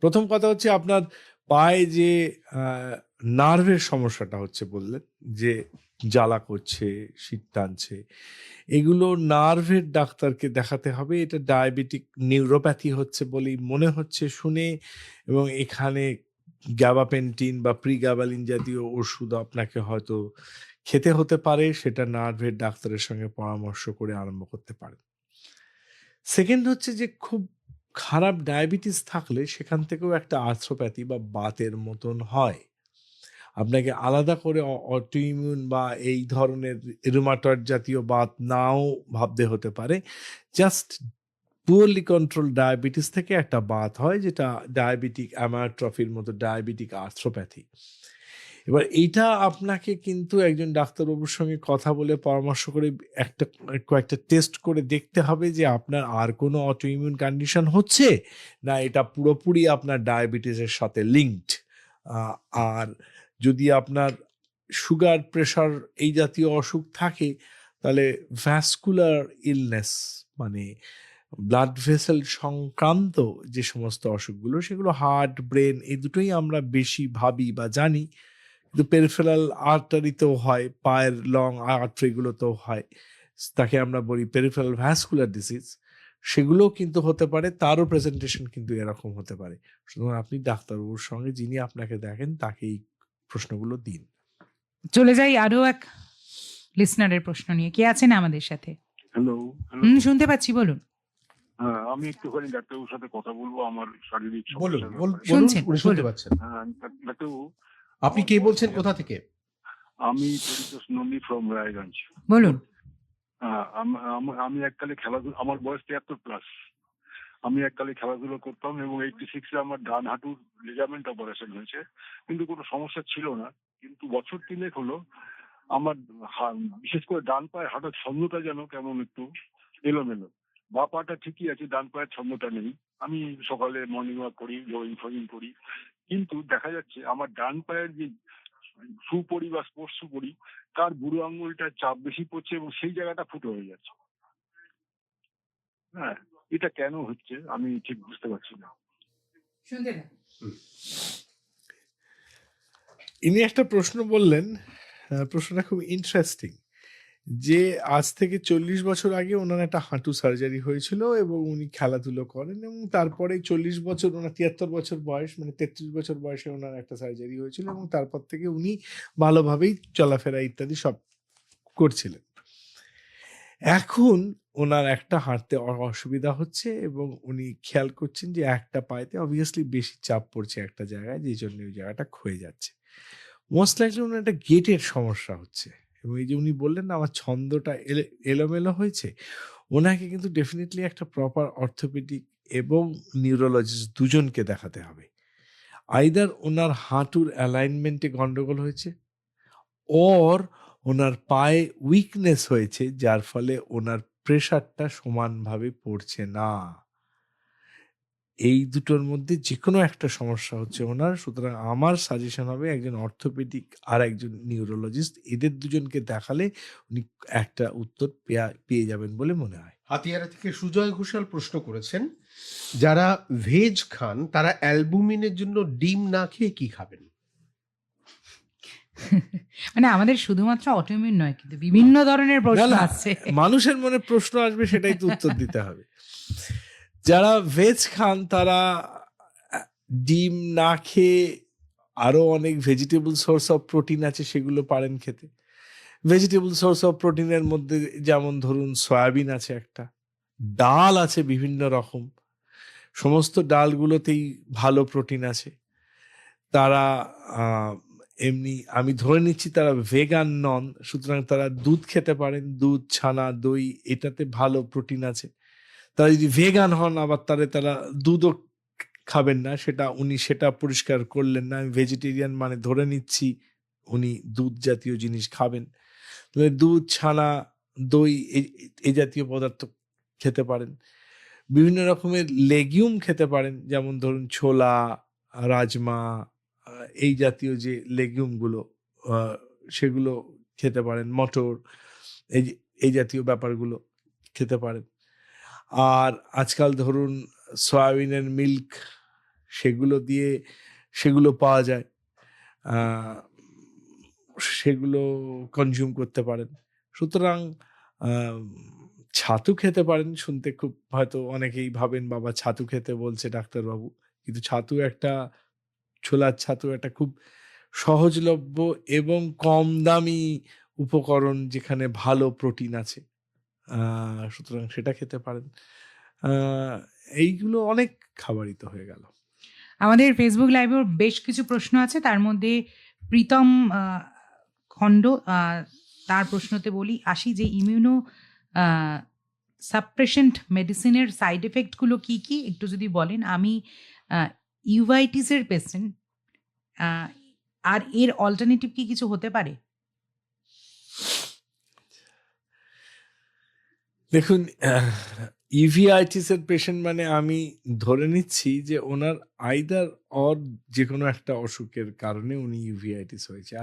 প্রথম কথা হচ্ছে, আপনার পায়ে যে নার্ভের সমস্যাটা হচ্ছে বললেন, যে জ্বালা করছে, শীত টানছে, এগুলো নার্ভের ডাক্তারকে দেখাতে হবে। এটা ডায়াবেটিক নিউরোপ্যাথি হচ্ছে বলেই মনে হচ্ছে শুনে, এবং এখানে গ্যাবাপেন্টিন বা প্রিগ্যাবালিন জাতীয় ওষুধ আপনাকে হয়তো খেতে হতে পারে। সেটা নার্ভের ডাক্তারের সঙ্গে পরামর্শ করে আরম্ভ করতে পারেন। সেকেন্ড হচ্ছে যে, খুব খারাপ ডায়াবেটিস থাকলে সেখান থেকেও একটা আর্থ্রোপ্যাথি বা বাতের মতন হয়। আপনাকে আলাদা করে অটোইমিউন বা এই ধরনের রুমাটয়েড জাতীয় বাত নাও ভাবতে হতে পারে। জাস্ট পুয়ারলি কন্ট্রোল ডায়াবেটিস থেকে একটা বাত হয়, যেটা ডায়াবেটিক অ্যামায়োট্রফির মতো ডায়াবেটিক আর্থ্রোপ্যাথি। এবার এইটা আপনাকে কিন্তু একজন ডাক্তারবাবুর সঙ্গে কথা বলে পরামর্শ করে কয়েকটা টেস্ট করে দেখতে হবে যে আপনার আর কোনো অটোইমিউন কন্ডিশন হচ্ছে না এটা পুরোপুরি আপনার ডায়াবেটিসের সাথে লিঙ্কড। আর যদি আপনার সুগার, প্রেশার এই জাতীয় অসুখ থাকে, তাহলে ভ্যাসকুলার ইলনেস মানে ব্লাড ভেসেল সংক্রান্ত যে সমস্ত অসুখগুলো, সেগুলো হার্ট, ব্রেন এই দুটোই আমরা বেশি ভাবি বা জানি, কিন্তু পেরিফেরাল আর্টারিতেও হয়, পায়ের লং আর্টারিগুলোতেও হয়। তাকে আমরা বলি পেরিফেরাল ভ্যাসকুলার ডিজিজ। সেগুলো কিন্তু হতে পারে, তারও প্রেজেন্টেশন কিন্তু এরকম হতে পারে। সুতরাং আপনি ডাক্তারবাবুর সঙ্গে যিনি আপনাকে দেখেন তাকে এই প্রশ্নগুলো দিন। চলে যাই আরো এক লিসনারের প্রশ্ন নিয়ে। কে আছেন আমাদের সাথে? হ্যালো। শুনতে পাচ্ছি, বলুন। হ্যাঁ, আমি একটুখানি ডাক্তারবাবুর সাথে কথা বলবো আমার শারীরিক বলুন, সমস্যার বলুন, ব্যাপারে। শুনছেন, উনি শুনতে বলুন। পাচ্ছেন। হ্যাঁ, ডাক্তারবাবু, আপনি আমার কে বয়স বলছেন? ৭৩। কোথা থেকে? আমি পরিতোষ নন্দী ফ্রম রায়গঞ্জ। বলুন। আমি এককালে খেলাধুলা, আমার বয়স ৭৩ প্লাস। আমি এককালে খেলাধুলো করতাম এবং 86 এ আমার ডান হাঁটুর লিগামেন্ট অপারেশন হয়েছে, কিন্তু কোনো সমস্যা ছিল না। কিন্তু বছর ৩ হলো আমার বিশেষ করে ডান পায়ের হাঁটার ছন্দটা যেন কেমন একটু এলোমেলো। বা পাটা ঠিকই আছে, ডান পায়ের ছন্দটা নেই। আমি সকালে মর্নিং ওয়াক করি, জগিং ফগিং করি, কিন্তু দেখা যাচ্ছে আমার ডান পায়ের যে শু পরি বা স্পোর্টস শু পরি, তার বুড়ো আঙুলটার চাপ বেশি পড়ছে এবং সেই জায়গাটা ফুটো হয়ে যাচ্ছে। হ্যাঁ, এটা কেন হচ্ছে আমি ঠিক বুঝতে পারছি না। শুনতে থাকুন। ইনি একটা প্রশ্ন বললেন, প্রশ্নটা খুব ইন্টারেস্টিং, যে আজ থেকে 40 বছর আগে ওনার একটা হাঁটু সার্জারি হয়েছিল এবং উনি খেলাধুলো করেন, এবং তারপরে 40 বছর, ওনার 73 বছর বয়স, মানে 33 বছর বয়সে ওনার একটা সার্জারি হয়েছিল, এবং তারপর থেকে উনি ভালোভাবেই চলাফেরা ইত্যাদি সব করছিলেন। এখন ওনার একটা হাঁটতে অসুবিধা হচ্ছে এবং উনি খেয়াল করছেন যে একটা পায়েতে অবভিয়াসলি বেশি চাপ পড়ছে একটা জায়গায়, যেই জন্য ওই জায়গাটা ক্ষয়ে যাচ্ছে। মোস্ট লাইকলি ওনার একটা গেটের সমস্যা হচ্ছে, এবং এই যে উনি বললেন না আমার ছন্দটা এলোমেলো হয়েছে, ওনাকে কিন্তু ডেফিনেটলি একটা প্রপার অর্থোপেডিক এবং নিউরোলজিস্ট দুজনকে দেখাতে হবে। আইদার ওনার হাঁটুর অ্যালাইনমেন্টে গন্ডগোল হয়েছে, ওর ওনার পায়ে উইকনেস হয়েছে, যার ফলে ওনার প্রেশারটা সমানভাবে পড়ছে না। এই দুটোর মধ্যে যে কোনো একটা সমস্যা হচ্ছে ওনার। সুতরাং আমার সাজেশন হবে একজন অর্থোপেডিক আর একজন নিউরোলজিস্ট, এদের দুজনকে দেখালে উনি একটা উত্তর পেয়ে যাবেন বলে মনে হয়। হাতিয়ারা থেকে সুজয় ঘোষাল প্রশ্ন করেছেন, যারা ভেজ খান তারা অ্যালবুমিনের জন্য ডিম না খেয়ে কি খাবেন? মানে আমাদের শুধুমাত্র অটোইমিউন নয়, কিন্তু বিভিন্ন ধরনের প্রশ্ন না, আসছে। মানুষের মনে প্রশ্ন আসবে, সেটাই তো উত্তর দিতে হবে। যারা ভেজ খান তারা ডিম না খেয়ে আরো অনেক ভেজিটেবল সোর্স অফ প্রোটিন আছে, সেগুলো পারেন খেতে। ভেজিটেবল সোর্স অফ প্রোটিনের মধ্যে যেমন ধরুন সয়াবিন আছে একটা, ডাল আছে বিভিন্ন রকম, সমস্ত ডালগুলোতেই ভালো প্রোটিন আছে। তারা এমনি আমি ধরে নিচ্ছি তারা ভেগান নন, সুতরাং তারা দুধ খেতে পারেন, দুধ, ছানা, দই, এটাতে ভালো প্রোটিন আছে। তারা যদি ভেগান হন আবার তারা দুধও খাবেন না, সেটা পরিষ্কার করলেন না। আমি ভেজিটেরিয়ান মানে ধরে নিচ্ছি উনি দুধ জাতীয় জিনিস খাবেন। তাহলে দুধ, ছানা, দই এই জাতীয় পদার্থ খেতে পারেন। বিভিন্ন রকমের লেগিউম খেতে পারেন, যেমন ধরুন ছোলা, রাজমা, এই জাতীয় যে লেগিউমগুলো সেগুলো খেতে পারেন, মটর, এই জাতীয় ব্যাপারগুলো খেতে পারেন। আর আজকাল ধরুন সয়াবিনের মিল্ক, সেগুলো পাওয়া যায়, সেগুলো কনজিউম করতে পারেন। সুতরাং ছাতু খেতে পারেন। শুনতে খুব হয়তো অনেকেই ভাবেন বাবা ছাতু খেতে বলছে ডাক্তারবাবু, কিন্তু ছোলার ছাতু একটা খুব সহজলভ্য এবং কম দামি উপকরণ যেখানে ভালো প্রোটিন আছে, সুতরাং সেটা খেতে পারেন। এইগুলো অনেক খাবারই তো হয়ে গেল। আমাদের ফেসবুক লাইভেও বেশ কিছু প্রশ্ন আছে, তার মধ্যে প্রীতম খণ্ড, তার প্রশ্নতে আসি যে ইমিউনো সাপ্রেশেন্ট মেডিসিনের সাইড এফেক্টগুলো কি কি একটু যদি বলেন। আমি ইউভাইটিসের পেশেন্ট, আর এর অল্টারনেটিভ কি কিছু হতে পারে? দেখুন, ইভিআইটিস এর পেশেন্ট মানে আমি ধরে নিচ্ছি যে ওনার আইদার অর যে কোনো একটা অসুখের কারণে উনি ইউভিআইটিস হয়েছে।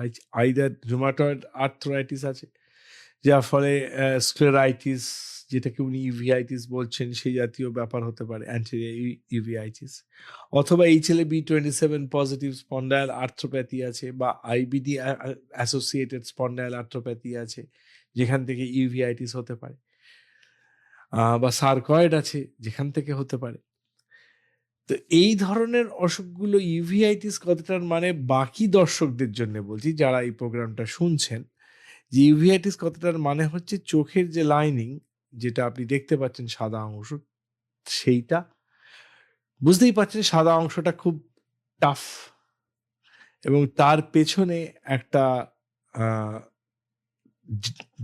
আইদার রুমাটয়েড আর্থ্রাইটিস আছে, যার ফলে স্ক্লেরাইটিস, যেটাকে উনি ইভিআইটিস বলছেন, সেই জাতীয় ব্যাপার হতে পারে, অ্যান্টেরিয়র ইভিআইটিস, অথবা HLA-B27 পজিটিভ স্পন্ডাইল আর্থ্রোপ্যাথি আছে, বা আইবিডি অ্যাসোসিয়েটেড স্পন্ডাইল আর্থ্রোপ্যাথি আছে, যেখান থেকে ইভিআইটিস হতে পারে, বা সার্কয়েড আছে, যেখান থেকে হতে পারে। তো এই ধরনের অসুখগুলো ইউভিআইটিস কতটার মানে, বাকি দর্শকদের জন্য বলছি যারা এই প্রোগ্রামটা শুনছেন, যে ইউভিআইটিস কতটার মানে হচ্ছে চোখের যে লাইনিং, যেটা আপনি দেখতে পাচ্ছেন সাদা অংশ, সেইটা বুঝতেই পারছেন সাদা অংশটা খুব টাফ, এবং তার পেছনে একটা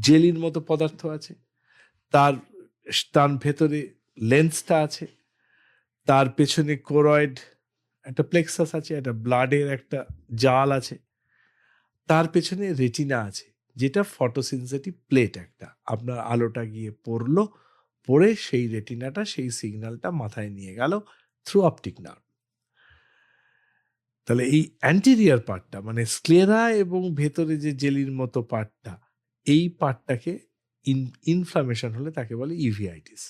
জেলির মতো পদার্থ আছে, তার ভেতরে লেন্সটা আছে, তার পেছনে কোরয়েড একটা প্লেক্সাস আছে, একটা ব্লাডের একটা জাল আছে, তার পেছনে রেটিনা আছে, যেটা ফটোসিনথেটিক প্লেট একটা, আপনার আলোটা গিয়ে পড়ে সেই রেটিনাটা সেই সিগন্যালটা মাথায় নিয়ে গেল থ্রু অপটিক নার্ভ। তাহলে এই অ্যান্টেরিয়র পার্টটা মানে স্ক্লেরা এবং ভেতরে যে জেলির মতো পার্টটা, এই পার্টটাকে ইনফ্লামেশন হলে তাকে বলে ইউভিআইটিস।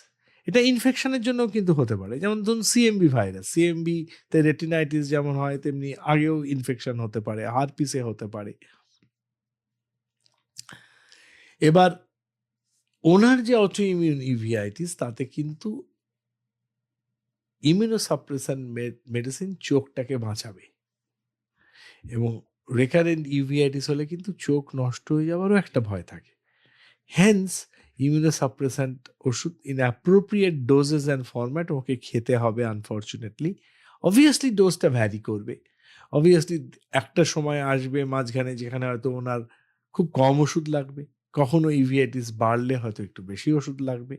এটা ইনফেকশনের জন্য কিন্তু হতে পারে, যেমন ধরুন সিএমবি ভাইরাস, সিএমবিতে রেটিনাইটিস যেমন হয় তেমনি আগেও ইনফেকশন হতে পারে, হারপিসে হতে পারে। এবার ওনার যে অটো ইমিউন ইউভিআইটিস, তাতে কিন্তু ইমিউনোসাপ্রেশন মেডিসিন চোখটাকে বাঁচাবে, এবং রেকারেন্ট ইউভিআইটিস হলে কিন্তু চোখ নষ্ট হয়ে যাওয়ারও একটা ভয় থাকে। হেন্স ইমিউনোসাপ্রেসেন্ট ওষুধ in appropriate doses and format ওকে খেতে হবে। আনফর্চুনেটলি অবভিয়াসলি ডোজটা ভ্যারি করবে, অবভিয়াসলি একটা সময় আসবে মাঝখানে যেখানে হয়তো ওনার খুব কম ওষুধ লাগবে, কখনো ইভিআইটিস বাড়লে হয়তো একটু বেশি ওষুধ লাগবে।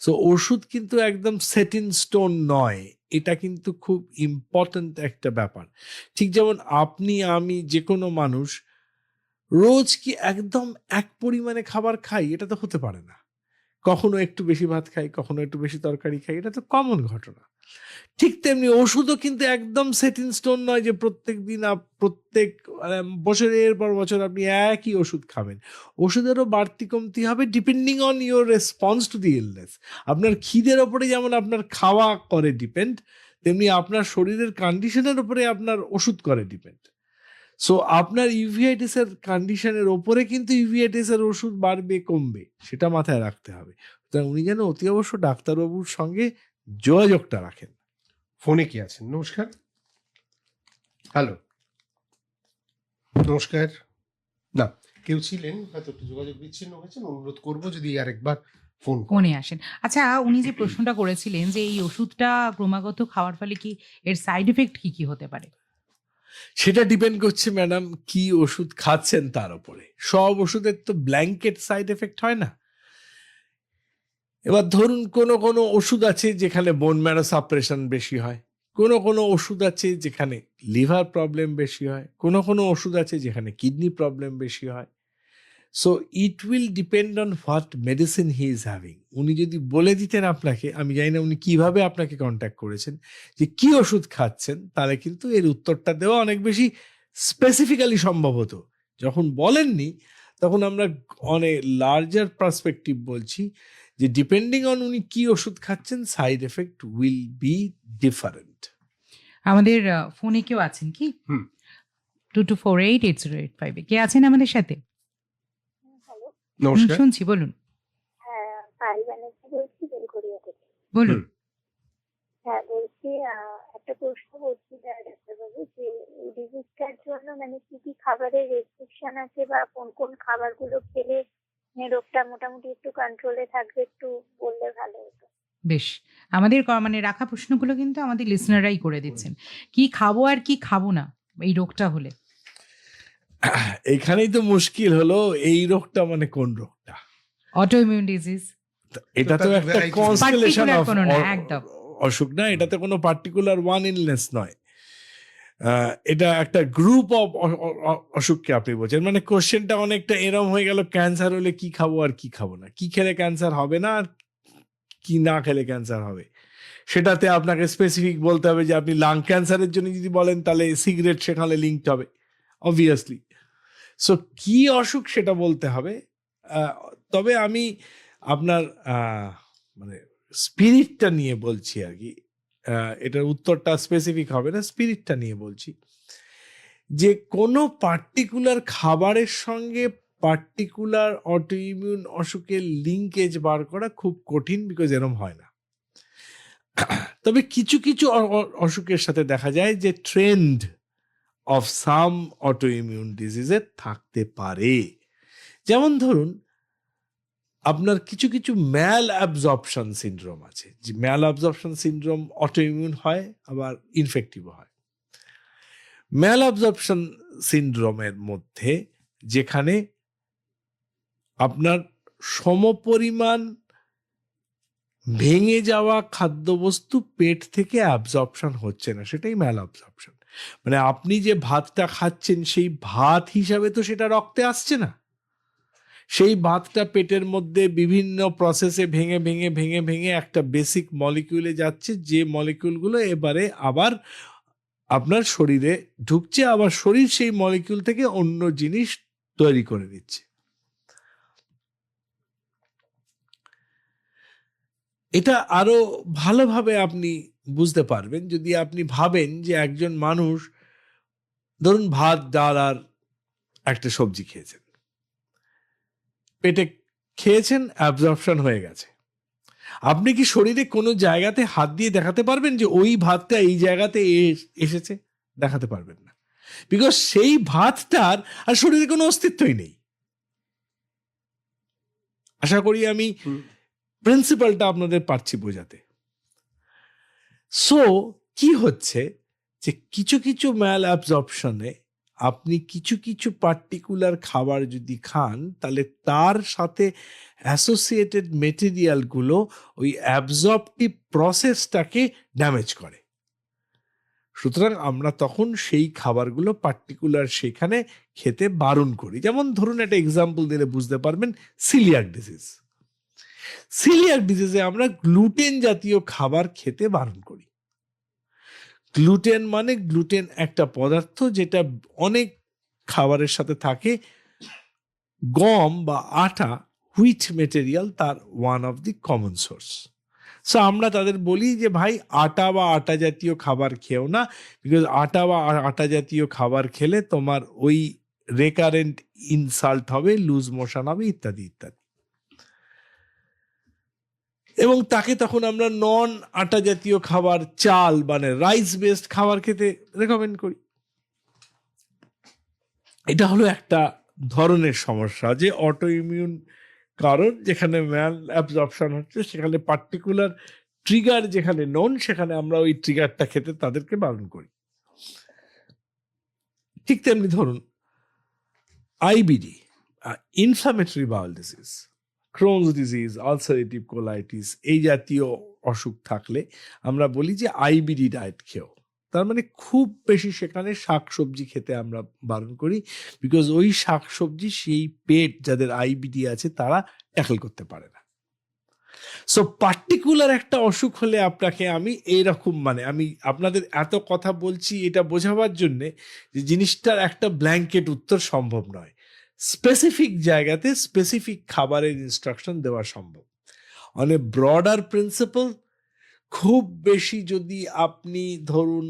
সো ওষুধ কিন্তু একদম সেট ইন স্টোন নয়, এটা কিন্তু খুব ইম্পর্ট্যান্ট একটা ব্যাপার। ঠিক যেমন আপনি, আমি, যে কোনো মানুষ রোজ কি একদম এক পরিমাণে খাবার খাই, এটা তো হতে পারে না। কখনো একটু বেশি ভাত খাই, কখনো একটু বেশি তরকারি খাই, এটা তো কমন ঘটনা। ঠিক তেমনি ওষুধও কিন্তু একদম সেট ইন স্টোন নয় যে প্রত্যেক দিন প্রত্যেক বছরের পর বছর আপনি একই ওষুধ খাবেন। ওষুধেরও বাড়তি কমতি হবে depending on your response to the illness. আপনার খিদের ওপরে যেমন আপনার খাওয়া করে ডিপেন্ড, তেমনি আপনার শরীরের কন্ডিশনের উপরে আপনার ওষুধ করে ডিপেন্ড। সো আপনার ইউভিআইটিস এর কন্ডিশনের ওপরে কিন্তু ইউভিআইটিস এর ওষুধ বাড়বে কমবে, সেটা মাথায় রাখতে হবে। সুতরাং উনি যেন অতি অবশ্য ডাক্তারবাবুর সঙ্গে যোগাযোগটা রাখেন। ফোনে কি আছেন? নমস্কার। হ্যালো, নমস্কার। না, কেউ ছিলেন, হয়তো একটু যোগাযোগ বিচ্ছিন্ন হয়েছেন, অনুরোধ করব যদি আরেকবার ফোন করেন। ফোনে আসেন। আচ্ছা, উনি যে প্রশ্নটা করেছিলেন যে এই ওষুধটা ক্রমাগত খাওয়ার ফলে কি এর সাইড ইফেক্ট কি হতে পারে? সেটা ডিপেন্ড করছে ম্যাডাম কি ওষুধ খাচ্ছেন তার উপরে। সব ওষুধের তো ব্ল্যাঙ্কেট সাইড এফেক্ট হয় না। এবার ধরুন কোনো ওষুধ আছে যেখানে বোন ম্যারো সাপ্রেশন বেশি হয়, কোনো ওষুধ আছে যেখানে লিভার প্রবলেম বেশি হয়, কোনো ওষুধ আছে যেখানে কিডনি প্রবলেম বেশি হয়। So it will depend on what medicine he is having. উনি যদি বলে দিতেন আপনাকে, আমি জানি না উনি কিভাবে আপনাকে কন্ট্যাক্ট করেছেন, যে কি ওষুধ খাচ্ছেন, তাহলে কিন্তু এর উত্তরটা দেওয়া অনেক বেশি স্পেসিফিক্যালি সম্ভব হতো। যখন বলেননি তখন আমরা অনেক লার্জার পার্সপেক্টিভ বলছি যে ডিপেন্ডিং অন উনি কি ওষুধ খাচ্ছেন, side effect will be different. আমাদের ফোনে কেউ আছেন কি? হুম। 22488085 কে আছেন আমাদের সাথে? হ্যালো, নমস্কার। শুনছি, বলুন। হ্যাঁ, পায়েল ব্যানার্জি বলছি বেলঘরিয়া থেকে। বলুন। হ্যাঁ, বলছি একটা প্রশ্ন করছি ডাক্তারবাবু, যে এই ডিজিজটার জন্য মানে কি কি খাবারের রেস্ট্রিকশন আছে, বা কোন কোন খাবারগুলো খেলে রোগটা মোটামুটি একটু কন্ট্রোলে থাকবে, একটু বললে ভালো হতো। বেশ, আমাদের মানে রাখা প্রশ্নগুলো কিন্তু আমাদের লিসনাররাই করে দিচ্ছেন। কি খাবো আর কি খাবো না এই রোগটা হলে? এখানেই তো মুশকিল হলো, এই রোগটা মানে কোন রোগটা? Auto immune disease. এটা তো তার একটা variety- কনস্টেলেশন Particular অফ কোনো না, একদম। অসুখ না, এটাতে কোনো পার্টিকুলার ওয়ান ইলনেস নয়। এটা একটা গ্রুপ অফ অসুখকে আপনি বলছেন। মানে কোশ্চেনটা অনেকটা এরম হয়ে গেল, ক্যান্সার হলে কি খাবো আর কি খাবো না, কি খেলে ক্যান্সার হবে না আর কি না খেলে ক্যান্সার হবে। সেটাতে আপনাকে স্পেসিফিক বলতে হবে যে আপনি লাং ক্যান্সারের জন্য যদি বলেন তাহলে সিগারেট সেখানে লিঙ্কড হবে অবভিয়াসলি। সো কি অসুখ সেটা বলতে হবে। তবে আমি আপনার মানে স্পিরিটটা নিয়ে বলছি আর কি, এটার উত্তরটা স্পেসিফিক হবে না, স্পিরিটটা নিয়ে বলছি যে কোনো পার্টিকুলার খাবারের সঙ্গে পার্টিকুলার অটোইমিউন অসুখের লিঙ্কেজ বার করা খুব কঠিন, বিকজ এরম হয় না। তবে কিছু কিছু অসুখের সাথে দেখা যায় যে ট্রেন্ড অফ সাম অটোইমিউন ডিজিজের থাকতে পারে। যেমন ধরুন আপনার কিছু কিছু ম্যাল অ্যাবজর্পশন সিনড্রোম আছে, যে ম্যাল অ্যাবজর্পশন সিনড্রোম অটোইমিউন হয় আবার ইনফেক্টিভও হয়। ম্যাল অ্যাবজর্পশন সিনড্রোমের মধ্যে যেখানে আপনার সমপরিমাণ ভেঙে যাওয়া খাদ্যবস্তু পেট থেকে অ্যাবজর্পশন হচ্ছে না, সেটাই ম্যাল অ্যাবজর্পশন। মানে আপনি যে ভাতটা খাচ্ছেন সেই ভাত হিসাবে তো সেটা রক্তে আসছে না, সেই ভাতটা পেটের মধ্যে বিভিন্ন প্রসেসে ভেঙে ভেঙে ভেঙে ভেঙে একটা বেসিক মলিকিউলে যাচ্ছে, যে মলিকিউলগুলো এবারে আবার আপনার শরীরে ঢুকছে, আবার শরীর সেই মলিকিউল থেকে অন্য জিনিস তৈরি করে নিচ্ছে। এটা আরো ভালোভাবে আপনি বুঝতে পারবেন যদি আপনি ভাবেন যে একজন মানুষ ধরুন ভাত ডাল আর একটা সবজি খেয়েছেন, পেটে খেয়েছেন, অ্যাবজর্পশন হয়ে গেছে। আপনি কি শরীরে কোনো জায়গাতে হাত দিয়ে দেখাতে পারবেন যে ওই ভাতটা এই জায়গাতে এসেছে? দেখাতে পারবেন না, বিকজ সেই ভাতটার আর শরীরে কোনো অস্তিত্বই নেই। আশা করি আমি প্রিন্সিপালটা আপনাদের পারছি বোঝাতে। সো কি হচ্ছে যে কিছু কিছু ম্যাল অ্যাবজর্পশনে আপনি কিছু কিছু পার্টিকুলার খাবার যদি খান, তাহলে তার সাথে অ্যাসোসিয়েটেড মেটেরিয়ালগুলো ওই অ্যাবজর্পটিভ প্রসেসটাকে ড্যামেজ করে। সুতরাং আমরা তখন সেই খাবারগুলো পার্টিকুলার সেখানে খেতে বারণ করি। যেমন ধরুন একটা এক্সাম্পল দিলে বুঝতে পারবেন, সিলিয়াক ডিজিজ। সিলিয়াক ডিজিজে আমরা গ্লুটেন জাতীয় খাবার খেতে বারণ করি। গ্লুটেন মানে গ্লুটেন একটা পদার্থ যেটা অনেক খাবারের সাথে থাকে। গম বা আটা, হুইট মেটেরিয়াল, তার one of the common source. So আমরা তাদের বলি যে ভাই আটা বা আটা জাতীয় খাবার খেও না, বিকজ আটা বা আটা জাতীয় খাবার খেলে তোমার ওই রেকারেন্ট ইনসাল্ট হবে, লুজ মোশন হবে, ইত্যাদি ইত্যাদি। এবং তাকে তখন আমরা নন আটা জাতীয় খাবার, চাল মানে রাইস বেসড খাবার খেতে রেকমেন্ড করি। এটা হলো একটা ধরনের সমস্যা, যে অটো ইমিউন কারণ যেখানে ম্যাল অ্যাবজর্পশন হচ্ছে, সেখানে পার্টিকুলার ট্রিগার যেখানে নোন, সেখানে আমরা ওই ট্রিগারটা খেতে তাদেরকে বারণ করি। ঠিক তেমনি ধরুন IBD, inflammatory bowel disease, Crohn's disease, ulcerative colitis, এই জাতীয় অসুখ থাকলে আমরা বলি যে আইবিডি ডায়েট খেও। তার মানে খুব বেশি সেখানে শাকসবজি খেতে আমরা বারণ করি, বিকজ ওই শাকসবজি সেই পেট যাদের আইবিডি আছে তারা ট্যাকল করতে পারে না। সো পার্টিকুলার একটা অসুখ হলে আপনাকে আমি এইরকম, মানে আমি আপনাদের এত কথা বলছি এটা বোঝাবার জন্যে যে জিনিসটার একটা ব্ল্যাঙ্কেট উত্তর সম্ভব নয়। স্পেসিফিক জায়গাতে স্পেসিফিক খাবারের ইনস্ট্রাকশন দেওয়া সম্ভব। অন এ ব্রডার প্রিন্সিপাল, খুব বেশি যদি আপনি ধরুন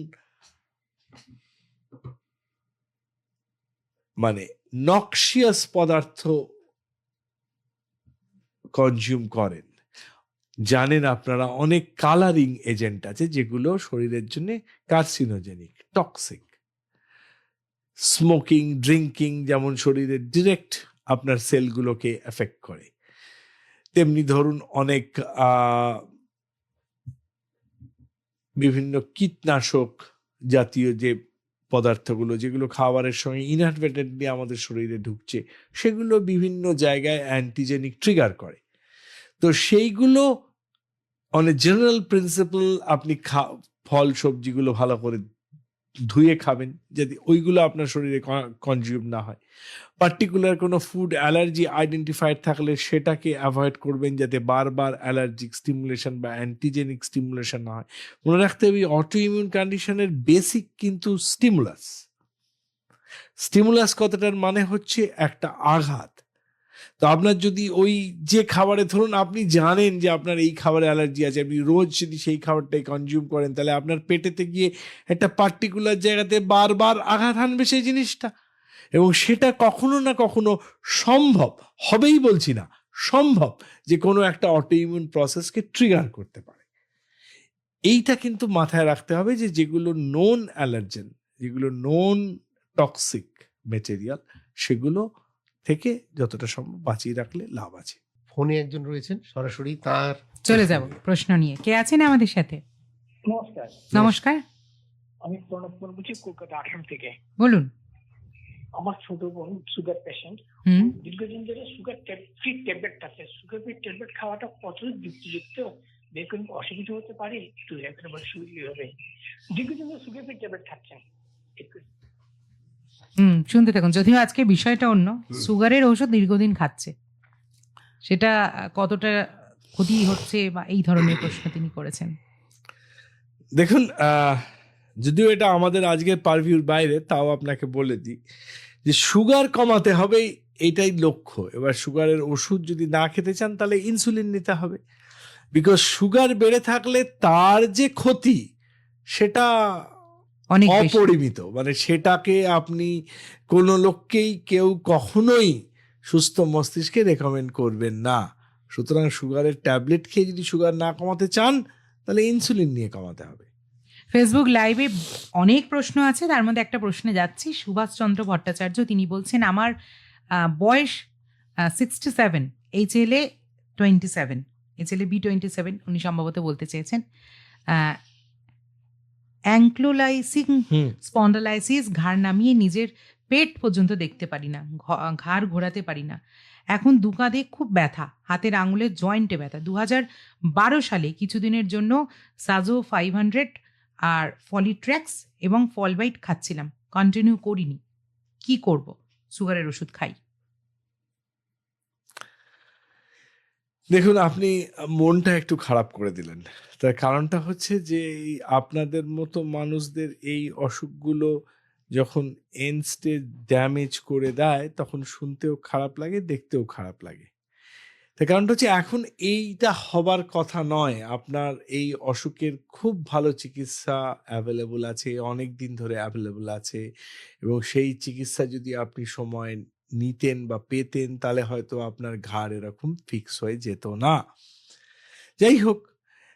মানে নক্সিয়াস পদার্থ কনজিউম করেন, জানেন আপনারা অনেক কালারিং এজেন্ট আছে যেগুলো শরীরের জন্য কার্সিনোজেনিক, টক্সিক। স্মোকিং, ড্রিঙ্কিং যেমন শরীরের ডিরেক্ট আপনার সেলগুলোকে এফেক্ট করে, তেমনি ধরুন অনেক বিভিন্ন কীটনাশক জাতীয় যে পদার্থগুলো যেগুলো খাবারের সঙ্গে ইনঅ্যাডভার্টেন্টলি আমাদের শরীরে ঢুকছে, সেগুলো বিভিন্ন জায়গায় অ্যান্টিজেনিক ট্রিগার করে। তো সেইগুলো অন এ জেনারেল প্রিন্সিপাল আপনি ফল সবজিগুলো ভালো করে ধুয়ে খাবেন, যদি ওইগুলো আপনার শরীরে কনজিউম না হয়। পার্টিকুলার কোনো ফুড অ্যালার্জি আইডেন্টিফাইড থাকলে সেটাকে অ্যাভয়েড করবেন, যাতে বারবার অ্যালার্জিক স্টিমুলেশন বা অ্যান্টিজেনিক স্টিমুলেশন না হয়। মনে রাখতে হবে অটো ইমিউন কন্ডিশনের বেসিক কিন্তু স্টিমুলাস। স্টিমুলাস কথাটার মানে হচ্ছে একটা আঘাত। তো আপনার যদি ওই যে খাবারে, ধরুন আপনি জানেন যে আপনার এই খাবারে অ্যালার্জি আছে, আপনি রোজ যদি সেই খাবারটাই কনজিউম করেন, তাহলে আপনার পেটেতে গিয়ে একটা পার্টিকুলার জায়গাতে বারবার আঘাত হানবে সেই জিনিসটা, এবং সেটা কখনো না কখনো সম্ভব, হবেই বলছি না, সম্ভব যে কোনো একটা অটো ইমিউন প্রসেসকে ট্রিগার করতে পারে। এইটা কিন্তু মাথায় রাখতে হবে যে যেগুলো নোন অ্যালার্জেন, যেগুলো নোন টক্সিক মেটেরিয়াল, সেগুলো থেকে যতটা সম্ভব বাঁচিয়ে রাখলে লাভ আছে। ফোনে একজন রয়েছেন, সরাসরি তার চলে যাব প্রশ্ন নিয়ে। কে আছেন আমাদের সাথে? নমস্কার, নমস্কার, আমি প্রণব বলছি কলকাতা আসাম থেকে। বলুন। আমার ছোট বোন সুগার পেশেন্ট, হুম। দীর্ঘদিন ধরে সুগার ফ্রি ট্যাবলেট আছে। সুগার ফ্রি ট্যাবলেট খাওয়াটা কতটা যুক্তিযুক্ত, দেখুন অসুবিধা হতে পারে, একটু একেবারে সুবিধা হবে। দীর্ঘদিন ধরে সুগার ফ্রি ট্যাবলেট খাচ্ছেন, শুনতে থাকুন। যদিও আজকে বিষয়টা অন্য, সুগারের ঔষধ দীর্ঘদিন খাচ্ছে, সেটা কতটা ক্ষতি হচ্ছে বা এই ধরনের প্রশ্ন তিনি করেছেন। দেখুন, যদিও এটা আমাদের আজকের পারভিউর বাইরে, তাও আপনাকে বলে দিই যে সুগার কমাতে হবে, এটাই লক্ষ্য। এবার সুগারের ওষুধ যদি না খেতে চান তাহলে ইনসুলিন নিতে হবে, বিকজ সুগার বেড়ে থাকলে তার যে ক্ষতি সেটা অনেক বেশি। অপরিমিত। মানে সেটাকে আপনি কোনো লোককেই কেউ কখনোই সুস্থ মস্তিষ্কে রেকমেন্ড করবেন না। সুতরাং সুগারের ট্যাবলেট খেয়ে যদি সুগার না কমাতে চান, তাহলে ইনসুলিন নিয়ে কমাতে হবে। ফেসবুক লাইভে অনেক প্রশ্ন আছে, তার মধ্যে একটা প্রশ্নে যাচ্ছি। সুভাষচন্দ্র ভট্টাচার্য, তিনি বলছেন আমার বয়স 67, এই ছেলে 27, এই ছেলে B27, উনি সম্ভবত বলতে চেয়েছেন। অ্যাঙ্ক্লোলাইসিং স্পন্ডালাইসিস, ঘাড় নামিয়ে নিজের পেট পর্যন্ত দেখতে পারি না, ঘাড় ঘোরাতে পারি না। এখন দু কাঁধে খুব ব্যথা, হাতের আঙুলের জয়েন্টে ব্যথা। 2012 সালে কিছুদিনের জন্য সাজো 500 আর ফলিট্র্যাক্স এবং ফলবাইট খাচ্ছিলাম, কন্টিনিউ করিনি। কি করব? সুগারের ওষুধ খাই। দেখুন, আপনি মনটা একটু খারাপ করে দিলেন। তার কারণটা হচ্ছে যে আপনাদের মতো মানুষদের এই অসুখগুলো যখন এন্ড স্টেজ ড্যামেজ করে দেয়, তখন শুনতেও খারাপ লাগে, দেখতেও খারাপ লাগে। তার কারণটা হচ্ছে এখন এইটা হবার কথা নয়। আপনার এই অসুখের খুব ভালো চিকিৎসা অ্যাভেলেবল আছে, অনেক দিন ধরে অ্যাভেলেবল আছে, এবং সেই চিকিৎসা যদি আপনি সময় নিতেন বা পেতেন, তাহলে হয়তো আপনার ঘাড় এরকম ফিক্স হয়ে যেত না। যাই হোক,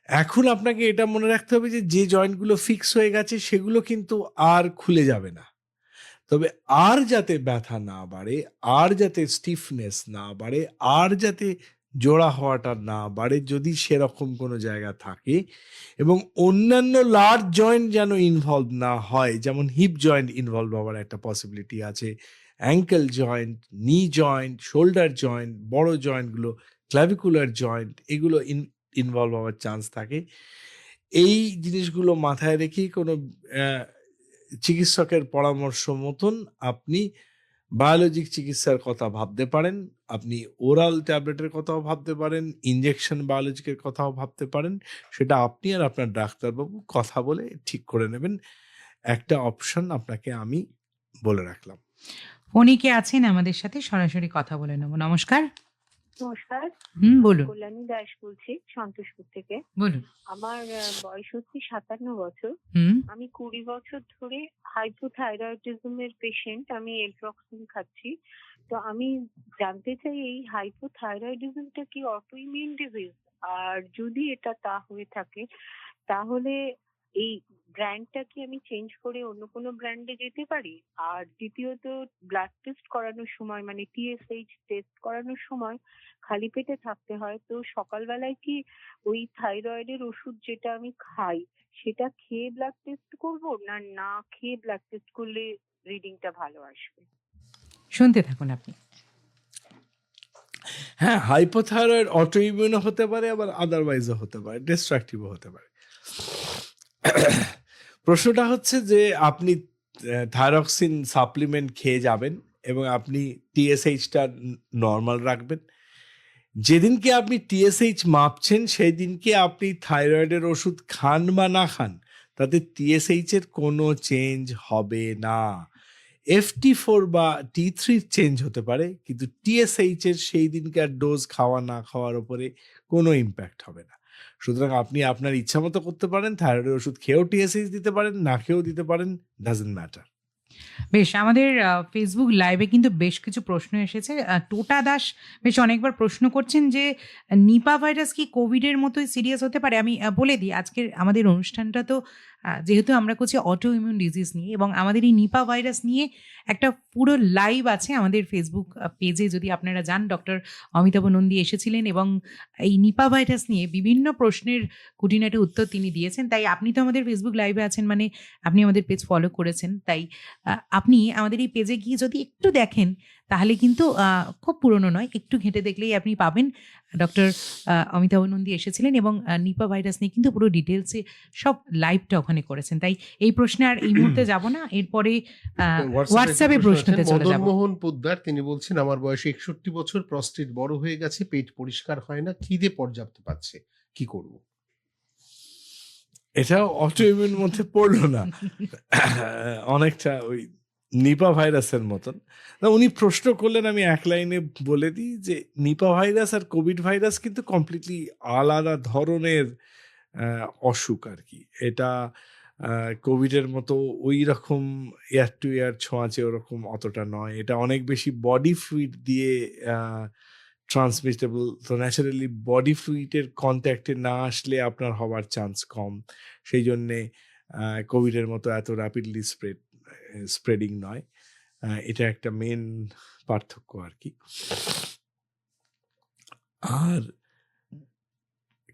এখন আপনাকে এটা মনে রাখতে হবে যে যে জয়েন্টগুলো ফিক্স হয়ে গেছে সেগুলো কিন্তু আর খুলে যাবে না। তবে আর যাতে ব্যথা না বাড়ে, আর যাতে স্টিফনেস না বাড়ে, আর যাতে জোড়া হওয়াটা না বাড়ে, যদি সেরকম কোনো জায়গা থাকে এবং অন্যান্য লার্জ জয়েন্ট যেন ইনভলভ না হয়, যেমন হিপ জয়েন্ট ইনভলভ হওয়ার একটা পসিবিলিটি আছে, ankle joint, knee joint, shoulder joint, বড় জয়েন্টগুলো, ক্লাভিকুলার জয়েন্ট, এগুলো ইনভলভ হওয়ার চান্স থাকে। এই জিনিসগুলো মাথায় রেখেই কোনো চিকিৎসকের পরামর্শ মতন আপনি বায়োলজিক চিকিৎসার কথা ভাবতে পারেন, আপনি ওরাল ট্যাবলেটের কথাও ভাবতে পারেন, ইনজেকশন বায়োলজিকের কথাও ভাবতে পারেন। সেটা আপনি আর আপনার ডাক্তারবাবু কথা বলে ঠিক করে নেবেন। একটা অপশন আপনাকে আমি বলে রাখলাম। ফোনে কে আছেন আমাদের সাথে? সরাসরি কথা বলে নেব। নমস্কার। নমস্কার, বলুন, কল্যাণী দাস বলছি সন্তোষপুর থেকে। বলুন। আমার বয়স হচ্ছে 57 বছর। হুম, আমি 20 বছর ধরে হাইপোথাইরয়েডিজমের পেশেন্ট। আমি এলট্রক্সিন খাচ্ছি। তো আমি জানতে চাই এই হাইপোথাইরয়েডিজমটা কি অটো ইমিউন ডিজিজ? আর যদি এটা তা হয়ে থাকে তাহলে এই ব্র্যান্ডটা কি আমি চেঞ্জ করে অন্য কোনো ব্র্যান্ডে যেতে পারি? আর দ্বিতীয়ত ব্লাড টেস্ট করানোর সময় মানে TSH টেস্ট করানোর সময় খালি পেটে থাকতে হয়। তো সকালবেলায় কি ওই থাইরয়েডের ওষুধ যেটা আমি খাই সেটা খেয়ে ব্লাড টেস্ট করব, না না খেয়ে ব্লাড টেস্ট করলে রিডিংটা ভালো আসবে? শুনতে থাকুন আপনি। হ্যাঁ, হাইপোথাইরয়েড অটোইমিউনও হতে পারে, আবার আদারওয়াইজও হতে পারে, ডিস্ট্রাকটিভও হতে পারে। প্রশ্নটা হচ্ছে যে আপনি থাইরক্সিন সাপ্লিমেন্ট খেয়ে যাবেন এবং আপনি TSHটা নর্মাল রাখবেন। যেদিনকে আপনি TSH মাপছেন সেই দিনকে আপনি থাইরয়েডের ওষুধ খান বা না খান, তাতে TSH এর কোনো চেঞ্জ হবে না। FT4 বা T3 চেঞ্জ হতে পারে, কিন্তু TSH এর সেই দিনকার ডোজ খাওয়া না খাওয়ার উপরে কোনো ইম্প্যাক্ট হবে না। সুতরাং আপনি আপনার ইচ্ছা মতো করতে পারেন, থাইরয়েডের ওষুধ খেয়েও TSH দিতে পারেন, না খেয়েও দিতে পারেন, ডাজন্ট ম্যাটার। বেশ, আমাদের ফেসবুক লাইভে কিন্তু বেশ কিছু প্রশ্ন এসেছে। টোটা দাস বেশ অনেকবার প্রশ্ন করছেন যে নিপা ভাইরাস কি কোভিডের মতোই সিরিয়াস হতে পারে? আমি বলে দিই, আজকের আমাদের অনুষ্ঠানটা তো যেহেতু আমরা করছি অটো ইমিউন ডিজিজ নিয়ে, এবং আমাদের এই নিপা ভাইরাস নিয়ে একটা পুরো লাইভ আছে আমাদের ফেসবুক পেজে। যদি আপনারা যান, ডক্টর অমিতাভ নন্দী এসেছিলেন এবং এই নিপা ভাইরাস নিয়ে বিভিন্ন প্রশ্নের খুঁটিনাটি উত্তর তিনি দিয়েছেন। তাই আপনি তো আমাদের ফেসবুক লাইভে আছেন, মানে আপনি আমাদের পেজ ফলো করেছেন। তাই আপনি আমাদের এই পেজে গিয়ে যদি একটু দেখেন তাহলে কিন্তু খুব পুরনো নয়, একটু ঘেঁটে দেখলেই আপনি পাবেন ডক্টর অমিতাভ নন্দী এসেছিলেন এবং নিপা ভাইরাস নিয়ে কিন্তু পুরো ডিটেলসে সব লাইভটা ওখানে করেছেন। তাই এই প্রশ্নে আর এই মুহূর্তে যাব না, এরপরে হোয়াটসঅ্যাপে প্রশ্নতে চলে যাব। মদনমোহন পোদ্দার তিনি বলছেন, আমার বয়স 61 বছর, প্রস্টেট বড় হয়ে গেছে, পেট পরিষ্কার হয় না, খিদে পর্যাপ্ত পাচ্ছে, কি করব? এটাও অটো ইমিউন মধ্যে পড়লো না? অনেকটা ওই নিপা ভাইরাসের মতন। না, উনি প্রশ্ন করলেন, আমি এক লাইনে বলে দিই যে নিপা ভাইরাস আর কোভিড ভাইরাস কিন্তু কমপ্লিটলি আলাদা ধরনের অসুখ আর কি। এটা কোভিডের মতো ওই রকম এয়ার টু এয়ার ছোঁয়াচে ওরকম অতটা নয়। এটা অনেক বেশি বডি ফ্লুইড দিয়ে ট্রান্সমিটেবল। তো ন্যাচারালি বডি ফ্লুইডের কন্ট্যাক্টে না আসলে আপনার হওয়ার চান্স কম। সেই জন্যে কোভিডের মতো এত র্যাপিডলি স্প্রেডিং নয়। এটা একটা মেন পার্থক্য আর কি। আর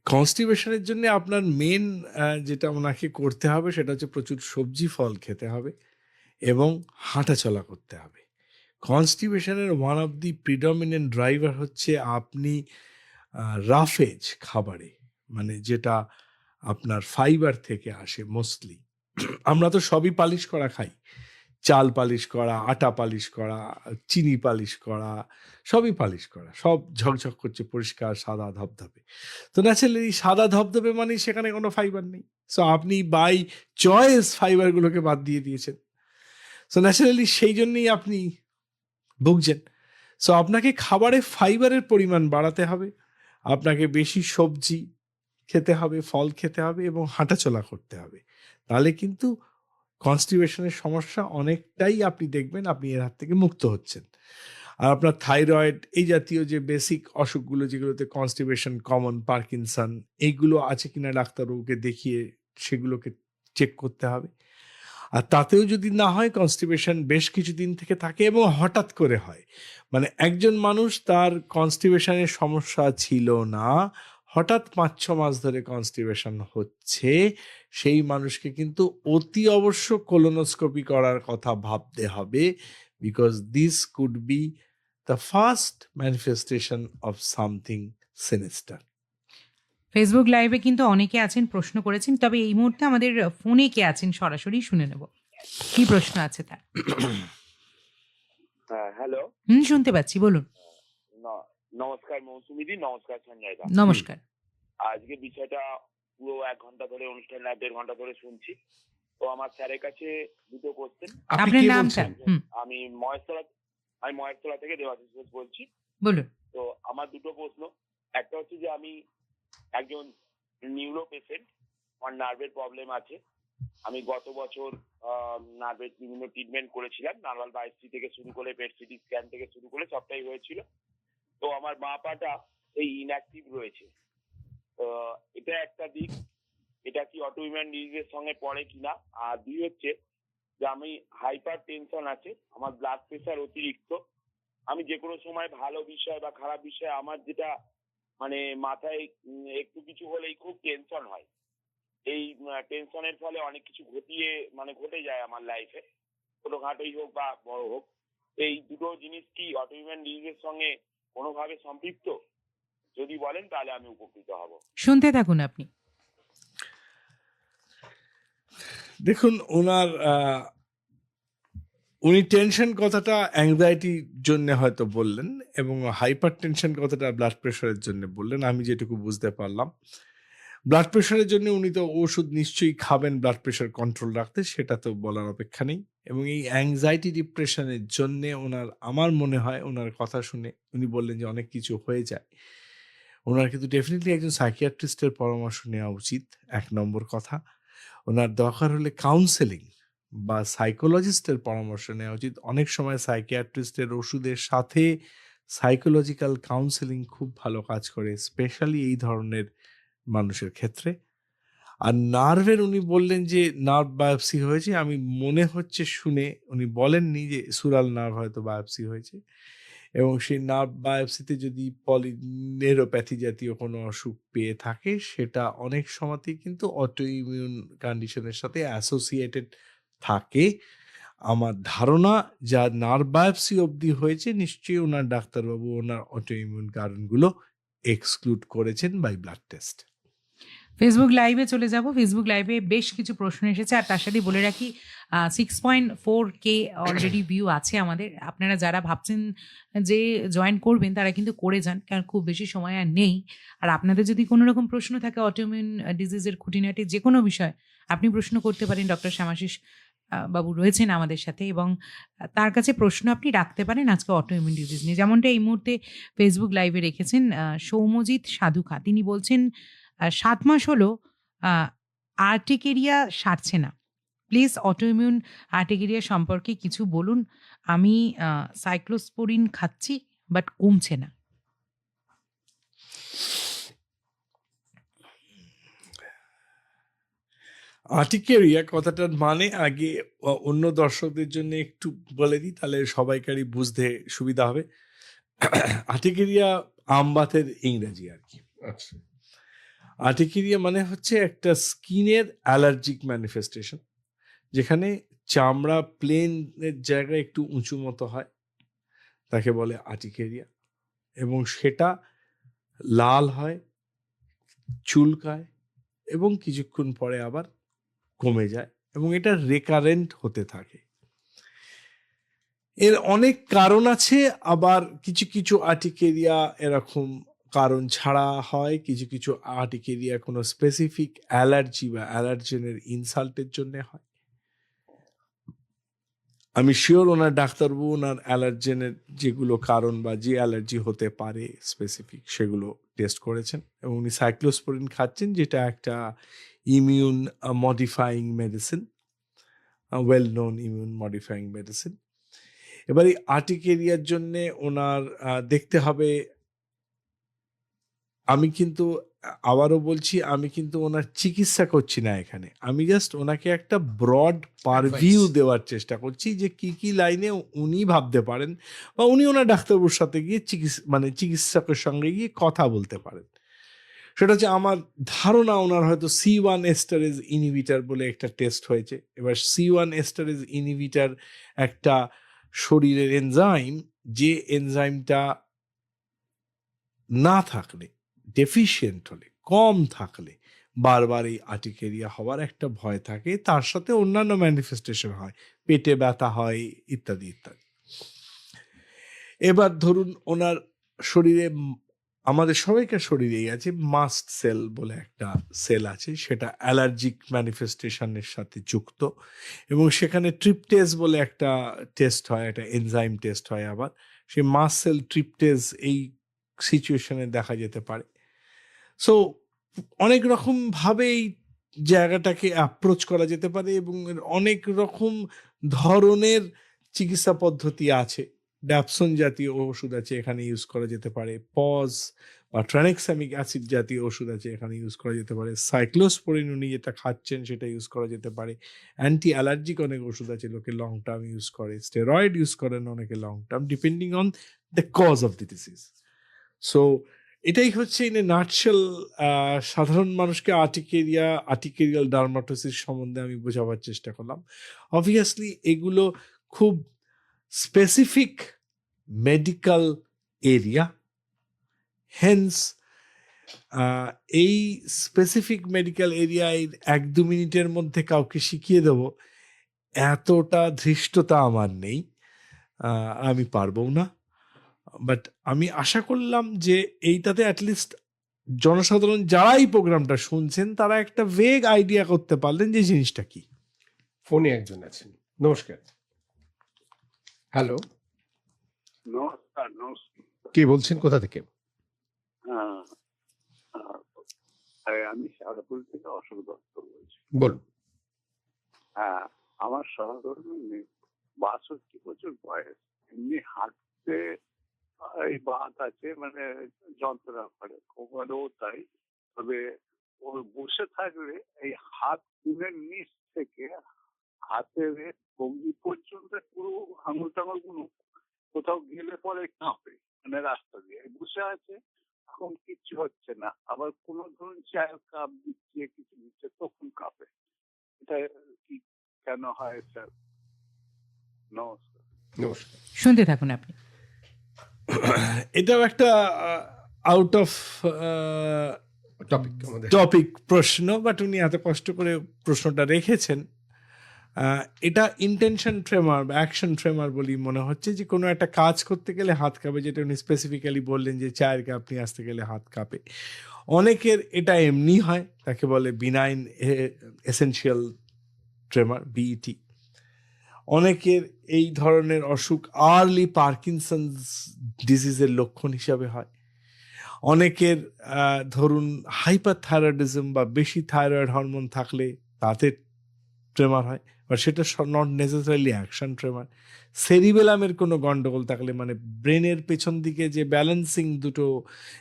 কনস্টিপেশনের জন্য আপনার মেন যেটা ওনাকে করতে হবে সেটা হচ্ছে প্রচুর সবজি ফল খেতে হবে এবং হাঁটাচলা করতে হবে। কনস্টিপেশনের one of the predominant driver হচ্ছে আপনি রাফেজ খাবারে, মানে যেটা আপনার ফাইবার থেকে আসে মোস্টলি। আমরা তো সবই পালিশ করা খাই, চাল পালিশ করা, আটা পালিশ করা, চিনি পালিশ করা, সবই পালিশ করা, সব ঝকঝক করছে, পরিষ্কার সাদা ধবধবে। তো ন্যাচারালি সাদা ধবধবে মানে সেখানে কোনো ফাইবার নেই। সো আপনি বাই চয়েস ফাইবারগুলোকে বাদ দিয়ে দিয়েছেন। সো ন্যাচারালি সেই জন্যই আপনি ভুগছেন। সো আপনাকে খাবারে ফাইবারের পরিমাণ বাড়াতে হবে, আপনাকে বেশি সবজি খেতে হবে, ফল খেতে হবে এবং হাঁটাচলা করতে হবে। তাহলে কিন্তু কনস্টিপেশনের সমস্যা অনেকটাই আপনি দেখবেন আপনি এর হাত থেকে মুক্ত হচ্ছেন। আর আপনার থাইরয়েড, এই জাতীয় যে বেসিক অসুখগুলো যেগুলোতে কনস্টিপেশন কমন, পার্কিনসন, এইগুলো আছে কিনা ডাক্তারবাবুকে দেখিয়ে সেগুলোকে চেক করতে হবে। আর তাতেও যদি না হয়, কনস্টিপেশন বেশ কিছুদিন থেকে থাকে এবং হঠাৎ করে হয়, মানে একজন মানুষ তার কনস্টিপেশনের সমস্যা ছিল না, হঠাৎ 5-6 মাস ধরে কনস্টিপেশন হচ্ছে, সেই মানুষকে কিন্তু অতি অবশ্য কোলোনোস্কোপি করার কথা ভাবতে হবে, because this could be the first manifestation of something sinister. Facebook লাইভে কিন্তু অনেকে আছেন, প্রশ্ন করেছেন, তবে এই মুহূর্তে আমাদের ফোনে কে আছেন সরাসরি শুনে নেব কি প্রশ্ন আছে তার। হ্যাঁ, হ্যালো। শুনতে পাচ্ছি, বলুন। নমস্কার মৌসুমীদি, নমস্কার সঞ্জয় দা। নমস্কার। আজকে বিষয়টা পুরো 1 ঘন্টা ধরে অনুষ্ঠান, 1.5 ঘন্টা ধরে শুনছি। তো আমার স্যারের কাছে দুটো কোশ্চেন। আপনি আপনার কে নামটা? বলছেন? আমি মহেশতলা থেকে দেবাশিস ঘোষ বলছি। বলুন। তো আমার দুটো প্রশ্ন। একটা হচ্ছে যে আমি একজন নিউরো পেশেন্ট, আমার নার্ভের প্রবলেম আছে। আমি গত বছর নার্ভের বিভিন্ন ট্রিটমেন্ট করেছিলাম, নার্ভাল বায়োপসি থেকে শুরু করে পেট সিটি স্ক্যান থেকে শুরু করে সবটাই হয়েছিল। তো আমার বাঁ পাটা এই ইনঅ্যাক্টিভ রয়েছে। এটা একটা দিক, এটা কি অটোইমিউন ডিজিজের সঙ্গে পড়ে কিনা। আর দুই হচ্ছে যে আমি হাইপার টেনশন আছে, আমার ব্লাড প্রেশার অতিরিক্ত। আমি যে কোনো সময় ভালো বিষয় বা খারাপ বিষয় আমার যেটা মানে মাথায় একটু কিছু হলেই খুব টেনশন হয়। এই টেনশনের ফলে অনেক কিছু ঘটে যায় আমার লাইফে, ছোটখাটোই হোক বা বড় হোক। এই দুটো জিনিস কি অটোইমিউন ডিজিজের সঙ্গে কোনোভাবে সম্পৃক্ত? যদি বলেন তাহলে আমি উপকৃত হব। শুনতে থাকুন আপনি। দেখুন, উনি টেনশন কথাটা অ্যাংজাইটির জন্য হয়তো বললেন, এবং হাইপার টেনশন কথাটা ব্লাড প্রেশারের জন্য বললেন, আমি যেটুকু বুঝতে পারলাম। ব্লাড প্রেশারের জন্য উনি তো ওষুধ নিশ্চয়ই খাবেন ব্লাড প্রেশার কন্ট্রোল রাখতে, সেটা তো বলার অপেক্ষা নেই। এবং এই অ্যাংজাইটি ডিপ্রেশনের জন্য আমার মনে হয় ওনার কথা শুনে উনি বললেন যে অনেক কিছু হয়ে যায়, ওনার কিন্তু ডেফিনেটলি একজন সাইকিয়াট্রিস্টের পরামর্শ নেওয়া উচিত। 1 নম্বর কথা, ওনার দরকার হলে কাউন্সেলিং বা সাইকোলজিস্টের পরামর্শ নেওয়া উচিত। অনেক সময় সাইকিয়াট্রিস্টের ওষুধের সাথে সাইকোলজিক্যাল কাউন্সেলিং খুব ভালো কাজ করে, স্পেশালি এই ধরনের মানুষের ক্ষেত্রে। আর নার্ভের উনি বললেন যে নার্ভ বায়োপসি হয়েছে, আমি মনে হচ্ছে শুনে, উনি বলেননি যে সুরাল নার্ভ হয়তো বায়োপসি হয়েছে, এবং সেই নার্ভ বায়োপসিতে যদি পলিনেউরোপ্যাথি জাতীয় কোনো অসুখ পেয়ে থাকে, সেটা অনেক সময়তেই কিন্তু অটোইমিউন কন্ডিশনের সাথে অ্যাসোসিয়েটেড থাকে। আমার ধারণা যা নার্ভ বায়োপসি অবধি হয়েছে, নিশ্চয়ই ওনার ডাক্তারবাবু ওনার অটোইমিউন কারণগুলো এক্সক্লুড করেছেন বাই ব্লাড টেস্ট। ফেসবুক লাইভে চলে যাব। ফেসবুক লাইভে বেশ কিছু প্রশ্ন এসেছে, আর তার সাথে বলে রাখি 6.4K অলরেডি ভিউ আছে আমাদের। আপনারা যারা ভাবছেন যে জয়েন করবেন তারা কিন্তু করে যান, কারণ খুব বেশি সময় আর নেই। আর আপনাদের যদি কোনো রকম প্রশ্ন থাকে অটোইমিউন ডিজিজের খুঁটিনাটি যে কোনো বিষয়, আপনি প্রশ্ন করতে পারেন। ডক্টর শ্যামাশিস বাবু রয়েছেন আমাদের সাথে, এবং তার কাছে প্রশ্ন আপনি রাখতে পারেন আজকে অটোইমিউন ডিজিজ নিয়ে। যেমনটা এই মুহূর্তে ফেসবুক লাইভে রেখেছেন সৌম্যজিৎ সাধুখা, তিনি বলছেন 7 মাস হলো আর্টিকেরিয়া সারছে না। প্লিজ অটোইমিউন আর্টিকেরিয়া সম্পর্কে কিছু বলুন। আমি সাইক্লোস্পোরিন খাচ্ছি বাট কমছে না। আর্টিকেরিয়া কথাটার মানে আগে অন্য দর্শকদের জন্য একটু বলে দিই, তাহলে সবাইকারই বুঝতে সুবিধা হবে। আর্টিকেরিয়া আমবাতের ইংরেজি আর কি। আচ্ছা। আর্টিকেরিয়া মানে হচ্ছে একটা স্কিনের অ্যালার্জিক ম্যানিফেস্টেশন, যেখানে চামড়া প্লেনের জায়গায় একটু উঁচু মতো হয়, তাকে বলে আর্টিকেরিয়া। এবং সেটা লাল হয়, চুলকায়, এবং কিছুক্ষণ পরে আবার কমে যায়, এবং এটা রেকারেন্ট হতে থাকে। এর অনেক কারণ আছে, আবার কিছু কিছু আর্টিকেরিয়া এরকম কারণ ছাড়া হয়, কিছু কিছু আর্টিকেরিয়া কোনো স্পেসিফিক অ্যালার্জি বা অ্যালার্জেনের ইনসাল্টের জন্য হয়। আমি শিওর ওনার ডাক্তারবাবু ওনার অ্যালার্জেনের যেগুলো কারণ বা যে অ্যালার্জি হতে পারে স্পেসিফিক, সেগুলো টেস্ট করেছেন, এবং উনি সাইক্লোস্পোরিন খাচ্ছেন, যেটা একটা immune modifying medicine, well known immune modifying medicine. এবার এই আর্টিকেরিয়ার জন্যে ওনার দেখতে হবে আমি কিন্তু আবারও বলছি, আমি কিন্তু ওনার চিকিৎসা করছি না এখানে। আমি জাস্ট ওনাকে একটা ব্রড পারভিউ Advice. দেওয়ার চেষ্টা করছি যে কি লাইনে উনি ভাবতে পারেন, বা উনি ওনার ডাক্তারবাবুর সাথে গিয়ে চিকিৎসকের সঙ্গে গিয়ে কথা বলতে পারেন। সেটা হচ্ছে, আমার ধারণা ওনার হয়তো C1 এস্টারেজ ইনহিবিটার বলে একটা টেস্ট হয়েছে। এবার C1 এস্টারেজ ইনহিবিটার একটা শরীরের এনজাইম, যে এনজাইমটা না থাকলে, ডেফিশিয়েন্ট হলে, কম থাকলে বারবার এই আর্টিকেরিয়া হওয়ার একটা ভয় থাকে। তার সাথে অন্যান্য ম্যানিফেস্টেশন হয়, পেটে ব্যথা হয় ইত্যাদি ইত্যাদি। এবার ধরুন ওনার শরীরে, আমাদের সবাইকার শরীরেই আছে মাস্ট সেল বলে একটা সেল আছে, সেটা অ্যালার্জিক ম্যানিফেস্টেশনের সাথে যুক্ত, এবং সেখানে ট্রিপটেজ বলে একটা টেস্ট হয়, একটা এনজাইম টেস্ট হয়। আবার সেই মাস্ট সেল ট্রিপটেজ এই সিচুয়েশনে দেখা যেতে পারে। সো অনেক রকমভাবে এই জায়গাটাকে অ্যাপ্রোচ করা যেতে পারে, এবং এর অনেক রকম ধরনের চিকিৎসা পদ্ধতি আছে। ড্যাপসন জাতীয় ওষুধ আছে, এখানে ইউজ করা যেতে পারে। পজ বা ট্রানেক্সামিক অ্যাসিড জাতীয় ওষুধ আছে, এখানে ইউজ করা যেতে পারে। সাইক্লোস্পোরিন উনি যেটা খাচ্ছেন সেটা ইউজ করা যেতে পারে। অ্যান্টি অ্যালার্জিক অনেক ওষুধ আছে, লোকে লং টার্ম ইউজ করে। স্টেরয়েড ইউজ করেন অনেকে long term, depending on the cause of the disease. So এটাই হচ্ছে ইন এ নাটশেল সাধারণ মানুষকে আর্টিকেরিয়াল ডার্মাটোসিস সম্বন্ধে আমি বোঝাবার চেষ্টা করলাম। অবভিয়াসলি এগুলো খুব স্পেসিফিক মেডিকেল এরিয়া, হেন্স এই স্পেসিফিক মেডিকেল এরিয়ায় 1-2 মিনিটের মধ্যে কাউকে শিখিয়ে দেব, এতটা ধৃষ্টতা আমার নেই, আমি পারবো না। বাট আমি আশা করলাম যে এইটাতে অ্যাটলিস্ট জনসাধারণ যারা এই প্রোগ্রামটা শুনছেন তারা একটা ভেগ আইডিয়া করতে পারলেন যে জিনিসটা কি। ফোনে একজন আছেন, নমস্কার। হ্যালো, নমস্কার। কে বলছেন, কোথা থেকে? আমি শাহপুর থেকে অশোক দত্ত বলছি। বলুন। হ্যাঁ, আমার সহধর্মী 62 বছর বয়স, এমনি হাঁটতে এই বাত আছে, মানে যন্ত্রণা করে, কোমরেও তাই। তবে ও বসে থাকলে এই হাত তুলের নিচ থেকে হাতের কবজি পর্যন্ত পুরো আঙুল টাঙুল গুলো কোথাও গেলে পরে কাঁপে, মানে রাস্তা দিয়ে বসে আছে, এখন কিচ্ছু হচ্ছে না। আবার কোনো ধরুন চায়ের কাপ দিচ্ছে, কিছু দিচ্ছে, তখন কাঁপে। এটা কি কেন হয় স্যার? নমস্কার। নমস্কার। শুনতে থাকুন আপনি। এটাও একটা আউট অফ টপিক আমাদের। টপিক প্রশ্ন, বাট উনি এত কষ্ট করে প্রশ্নটা রেখেছেন। এটা ইন্টেনশন ট্রেমার বা অ্যাকশন ট্রেমার বলি মনে হচ্ছে, যে কোনো একটা কাজ করতে গেলে হাত কাঁপে, যেটা উনি স্পেসিফিক্যালি বললেন যে চায়ের কাপ নিয়ে আসতে গেলে হাত কাঁপে। অনেকের এটা এমনি হয়, তাকে বলে বিনাইন এসেনশিয়াল ট্রেমার, বিইটি। অনেকের এই ধরনের অসুখ আর্লি পার্কিনসন্স ডিজিজের লক্ষণ হিসাবে হয়। অনেকের ধরুন হাইপারথাইরয়েডিজম বা বেশি থাইরয়েড হরমোন থাকলে তাতে ট্রেমার হয়, বা সেটা নট নেসেসারিলি অ্যাকশন ট্রেমার। সেরিবেলামের কোনো গন্ডগোল থাকলে, মানে ব্রেনের পেছন দিকে যে ব্যালেন্সিং দুটো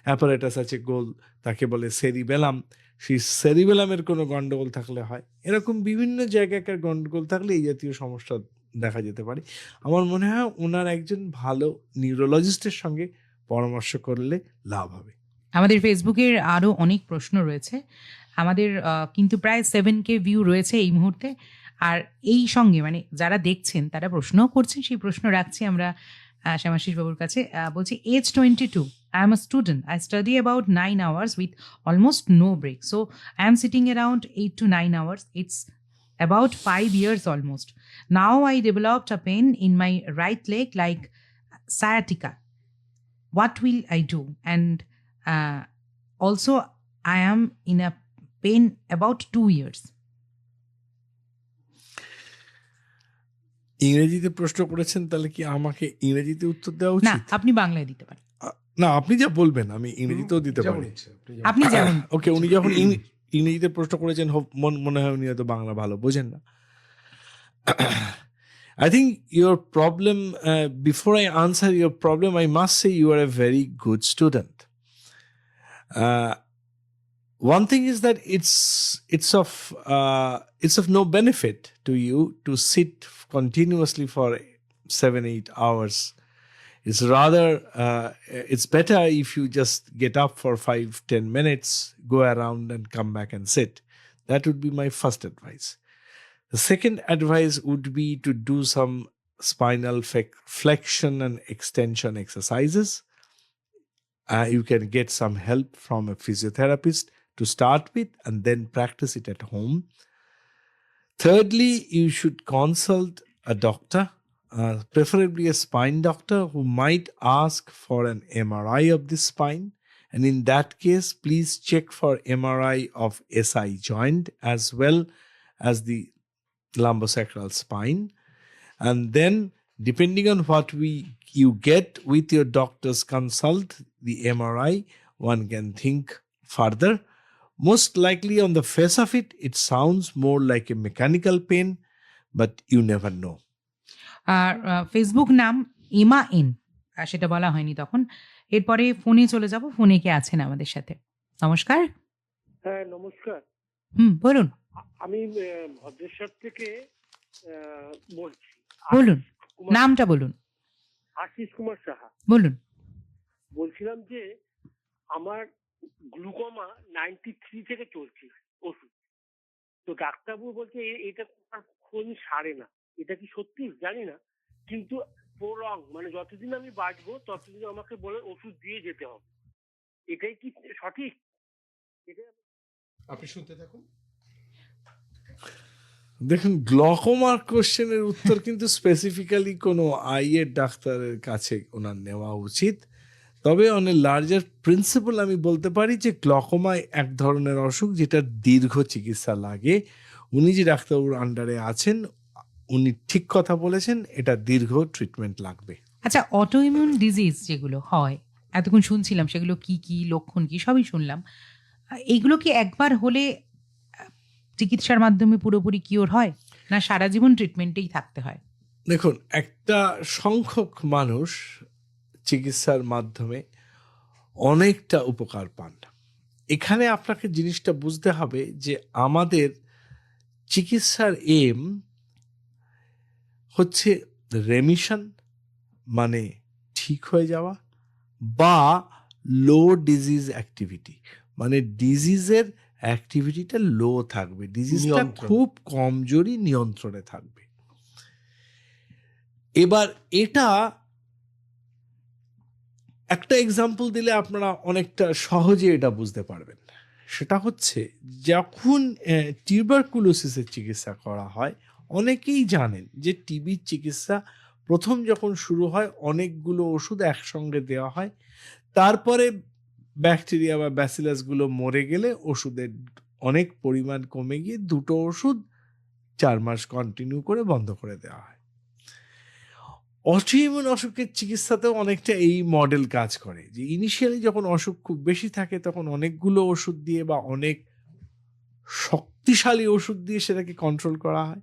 অ্যাপারেটাস আছে গোল, তাকে বলে সেরিবেলাম। সেই সেরিবেলামের কোনো গন্ডগোল থাকলে হয়। এরকম বিভিন্ন জায়গাকার গন্ডগোল থাকলে এই জাতীয় সমস্যা দেখা যেতে পারে। আমার মনে হয় ওনার একজন ভালো নিউরোলজিস্টের সঙ্গে পরামর্শ করলে লাভ হবে। আমাদের ফেসবুকের আরও অনেক প্রশ্ন রয়েছে। আমাদের কিন্তু প্রায় 7K ভিউ রয়েছে এই মুহূর্তে। আর এই সঙ্গে মানে যারা দেখছেন তারা প্রশ্নও করছেন, সেই প্রশ্ন রাখছি আমরা শ্যামাশিস বাবুর কাছে। বলছি, age 22, I am a student. I study about 9 hours with almost no break. So I am sitting around 8 to 9 hours. It's about 5 years almost. Now I developed a pain in my right leg like sciatica. What will I do? And also I am in a pain about 2 years. ইংরেজিতে প্রশ্ন করেছেন, তাহলে কি আমাকে ইংরেজিতে উত্তর দেওয়া না, উচিত? আপনি বাংলায় দিতে পারেন। না, আপনি যা বলবেন আমি ইংরেজিতেও দিতে যেমন পারি। ইচ্ছে, আপনি যেমন। ওকে, উনি যখন ইংরেজিতে প্রশ্ন করেছেন, মনে হয় উনি হয়তো বাংলা ভালো বোঝেন না। I think your problem, before I answer your problem, I must say you are a very good student. Uh, one thing is that it's of no benefit to you to sit continuously for 7-8 hours. It's rather it's better if you just get up for 5-10 minutes, go around and come back and sit. That would be my first advice. The second advice would be to do some spinal flexion and extension exercises. You can get some help from a physiotherapist to start with and then practice it at home. Thirdly, you should consult a doctor, preferably a spine doctor, who might ask for an MRI of the spine. And in that case, please check for MRI of SI joint as well as the lumbosacral spine. And then, depending on what you get with your doctor's consult, the MRI, one can think further. Most likely on the face of it, it sounds more like a mechanical pain, but you never know. আর Facebook নাম ইমা in, সেটা বলা হয়নি তখন। এরপরে ফোনে চলে যাব, ফোনে কে আছেন আমাদের সাথে? নমস্কার। হ্যাঁ নমস্কার, বলুন আমি ভদ্রেশ্বর থেকে বলছি। বলুন, নামটা বলুন। আশিস কুমার সাহা বলুন। বলছিলাম যে আমার গ্লুকোমা 93 থেকে চলছে ওষুধ, তো ডাক্তারবাবু বলছে এটা কোন সারে না। এটা কি সত্যি জানি না, কিন্তু প্রলং মানে যতদিন আমি বাঁচবো ততদিন আমাকে বলে ওষুধ দিয়ে যেতে হবে। এটাই কি সঠিক? আপনি শুনতে থাকুন। দেখুন, গ্লকোমার কোশ্চেনের উত্তর কিন্তু স্পেসিফিক্যালি কোনো আইয়ের ডাক্তারের কাছে ওনার নেওয়া উচিত। তবে অন এ লার্জার প্রিন্সিপাল আমি বলতে পারি যে গ্লকোমা এক ধরনের অসুখ যেটা দীর্ঘ চিকিৎসা লাগে। উনি যে ডাক্তারবাবুর আন্ডারে আছেন উনি ঠিক কথা বলেছেন, এটা দীর্ঘ ট্রিটমেন্ট লাগবে। আচ্ছা, অটো ইমিউন ডিজিজ যেগুলো হয় এতক্ষণ শুনছিলাম, সেগুলো কি কি লক্ষণ কি সবই শুনলাম। এইগুলো কি একবার হলে চিকিৎসার মাধ্যমে পুরোপুরি কিওর হয়, না সারা জীবন ট্রিটমেন্টেই থাকতে হয়? দেখুন, একটা সংখ্যক মানুষ চিকিৎসার মাধ্যমে অনেকটা উপকার পান। এখানে আপনাকে জিনিসটা বুঝতে হবে যে আমাদের চিকিৎসার এম হচ্ছে রেমিশন, মানে ঠিক হয়ে যাওয়া, বা লো ডিজিজ অ্যাক্টিভিটি, মানে ডিজিজের অ্যাক্টিভিটিটা লো থাকবে, ডিজিজটা খুব কমজোরি নিয়ন্ত্রণে থাকবে। এবার এটা একটা এক্সাম্পল দিলে আপনারা অনেকটা সহজে এটা বুঝতে পারবেন। সেটা হচ্ছে যখন টিউবারকুলোসিসের চিকিৎসা করা হয়, অনেকেই জানেন যে টিবির চিকিৎসা প্রথম যখন শুরু হয় অনেকগুলো ওষুধ একসঙ্গে দেওয়া হয়, তারপরে ব্যাকটেরিয়া বা ব্যাসিলাসগুলো মরে গেলে ওষুধের অনেক পরিমাণ কমে গিয়ে দুটো ওষুধ 4 মাস কন্টিনিউ করে বন্ধ করে দেওয়া হয়। অটোইমিউন অসুখের চিকিৎসাতেও অনেকটা এই মডেল কাজ করে, যে ইনিশিয়ালি যখন অসুখ খুব বেশি থাকে তখন অনেকগুলো ওষুধ দিয়ে বা অনেক শক্তিশালী ওষুধ দিয়ে সেটাকে কন্ট্রোল করা হয়,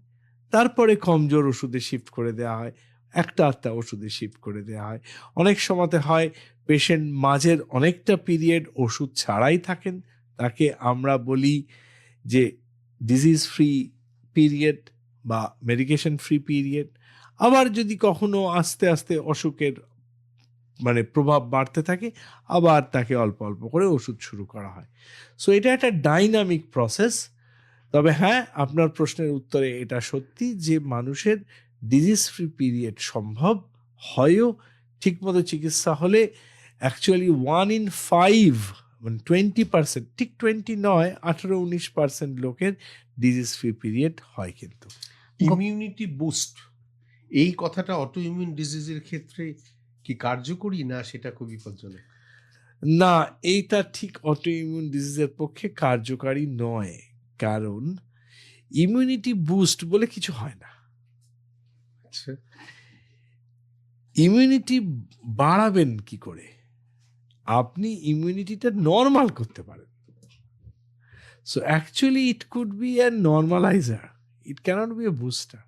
তারপরে কমজোর ওষুধে শিফট করে দেওয়া হয়, একটা ওষুধে শিফট করে দেওয়া হয়। অনেক সময়তে হয় পেশেন্ট মাঝের অনেকটা পিরিয়ড ওষুধ ছাড়াই থাকেন, তাকে আমরা বলি যে ডিজিজ ফ্রি পিরিয়ড বা মেডিকেশন ফ্রি পিরিয়ড। আবার যদি কখনো আস্তে আস্তে অসুখের মানে প্রভাব বাড়তে থাকে, আবার তাকে অল্প অল্প করে ওষুধ শুরু করা হয়। সো এটা একটা ডাইনামিক প্রসেস। তবে হ্যাঁ, আপনার প্রশ্নের উত্তরে এটা সত্যি যে মানুষের ডিজিজ ফ্রি পিরিয়ড সম্ভব হয়ও ঠিকমতো চিকিৎসা হলে। অ্যাকচুয়ালি 1 in 5 মানে 20%, ঠিক 20 নয়, 18-19% লোকের ডিজিজ ফ্রি পিরিয়ড হয়। কিন্তু ইমিউনিটি বুস্ট এই কথাটা অটো ইমিউন ডিজিজের ক্ষেত্রে কি কার্যকরী, না সেটা খুব বিপজ্জনক? না, এইটা ঠিক অটো ইমিউন ডিজিজের পক্ষে কার্যকারী নয়, কারণ ইমিউনিটি বুস্ট বলে কিছু হয় না। ইমিউনিটি বাড়াবেন কি করে? আপনি ইমিউনিটিটা নর্মাল করতে পারেন। So actually it could be a normaliser, it can't be a booster.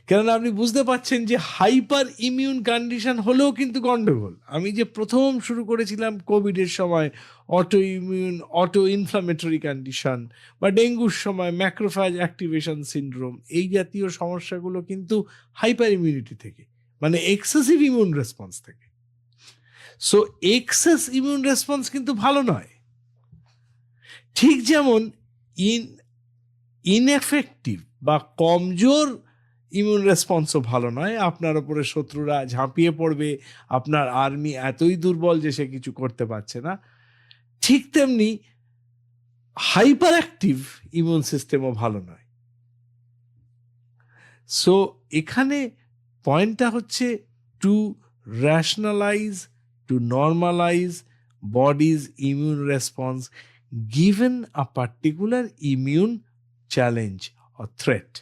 কেননা আপনি বুঝতে পারছেন যে হাইপার ইমিউন কন্ডিশন হলেও কিন্তু গন্ডগোল। আমি যে প্রথম শুরু করেছিলাম কোভিডের সময় অটো ইনফ্লামেটরি কন্ডিশন, বা ডেঙ্গুর সময় ম্যাক্রোফ্যাজ অ্যাক্টিভেশন সিনড্রোম, এই জাতীয় সমস্যাগুলো কিন্তু হাইপার ইমিউনিটি থেকে, মানে এক্সেসিভ ইমিউন রেসপন্স থেকে। সো এক্সেস ইমিউন রেসপন্স কিন্তু ভালো নয়। ঠিক যেমন ইনএফেক্টিভ বা কমজোর ইমিউন রেসপন্সও ভালো নয়, আপনার ওপরে শত্রুরা ঝাঁপিয়ে পড়বে, আপনার আর্মি এতই দুর্বল যে সে কিছু করতে পারছে না। ঠিক তেমনি হাইপার অ্যাক্টিভ ইমিউন সিস্টেমও ভালো নয়। সো এখানে পয়েন্টটা হচ্ছে to rationalise, to normalise body's immune response given a particular immune challenge or threat.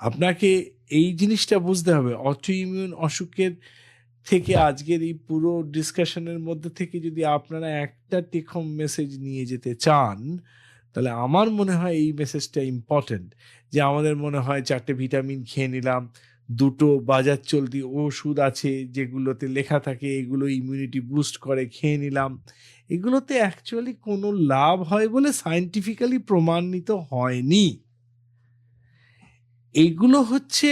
আপনাকে এই জিনিসটা বুঝতে হবে। অটো ইমিউন অসুখের থেকে আজকের এই পুরো ডিসকাশনের মধ্যে থেকে যদি আপনারা একটা টেক হোম মেসেজ নিয়ে যেতে চান, তাহলে আমার মনে হয় এই মেসেজটা ইম্পর্টেন্ট। যে আমাদের মনে হয় 4টে ভিটামিন খেয়ে নিলাম, 2টো বাজার চলতি ওষুধ আছে যেগুলোতে লেখা থাকে এগুলো ইমিউনিটি বুস্ট করে, খেয়ে নিলাম। এগুলোতে অ্যাকচুয়ালি কোনো লাভ হয় বলে সায়েন্টিফিক্যালি প্রমাণিত হয়নি। এগুলো হচ্ছে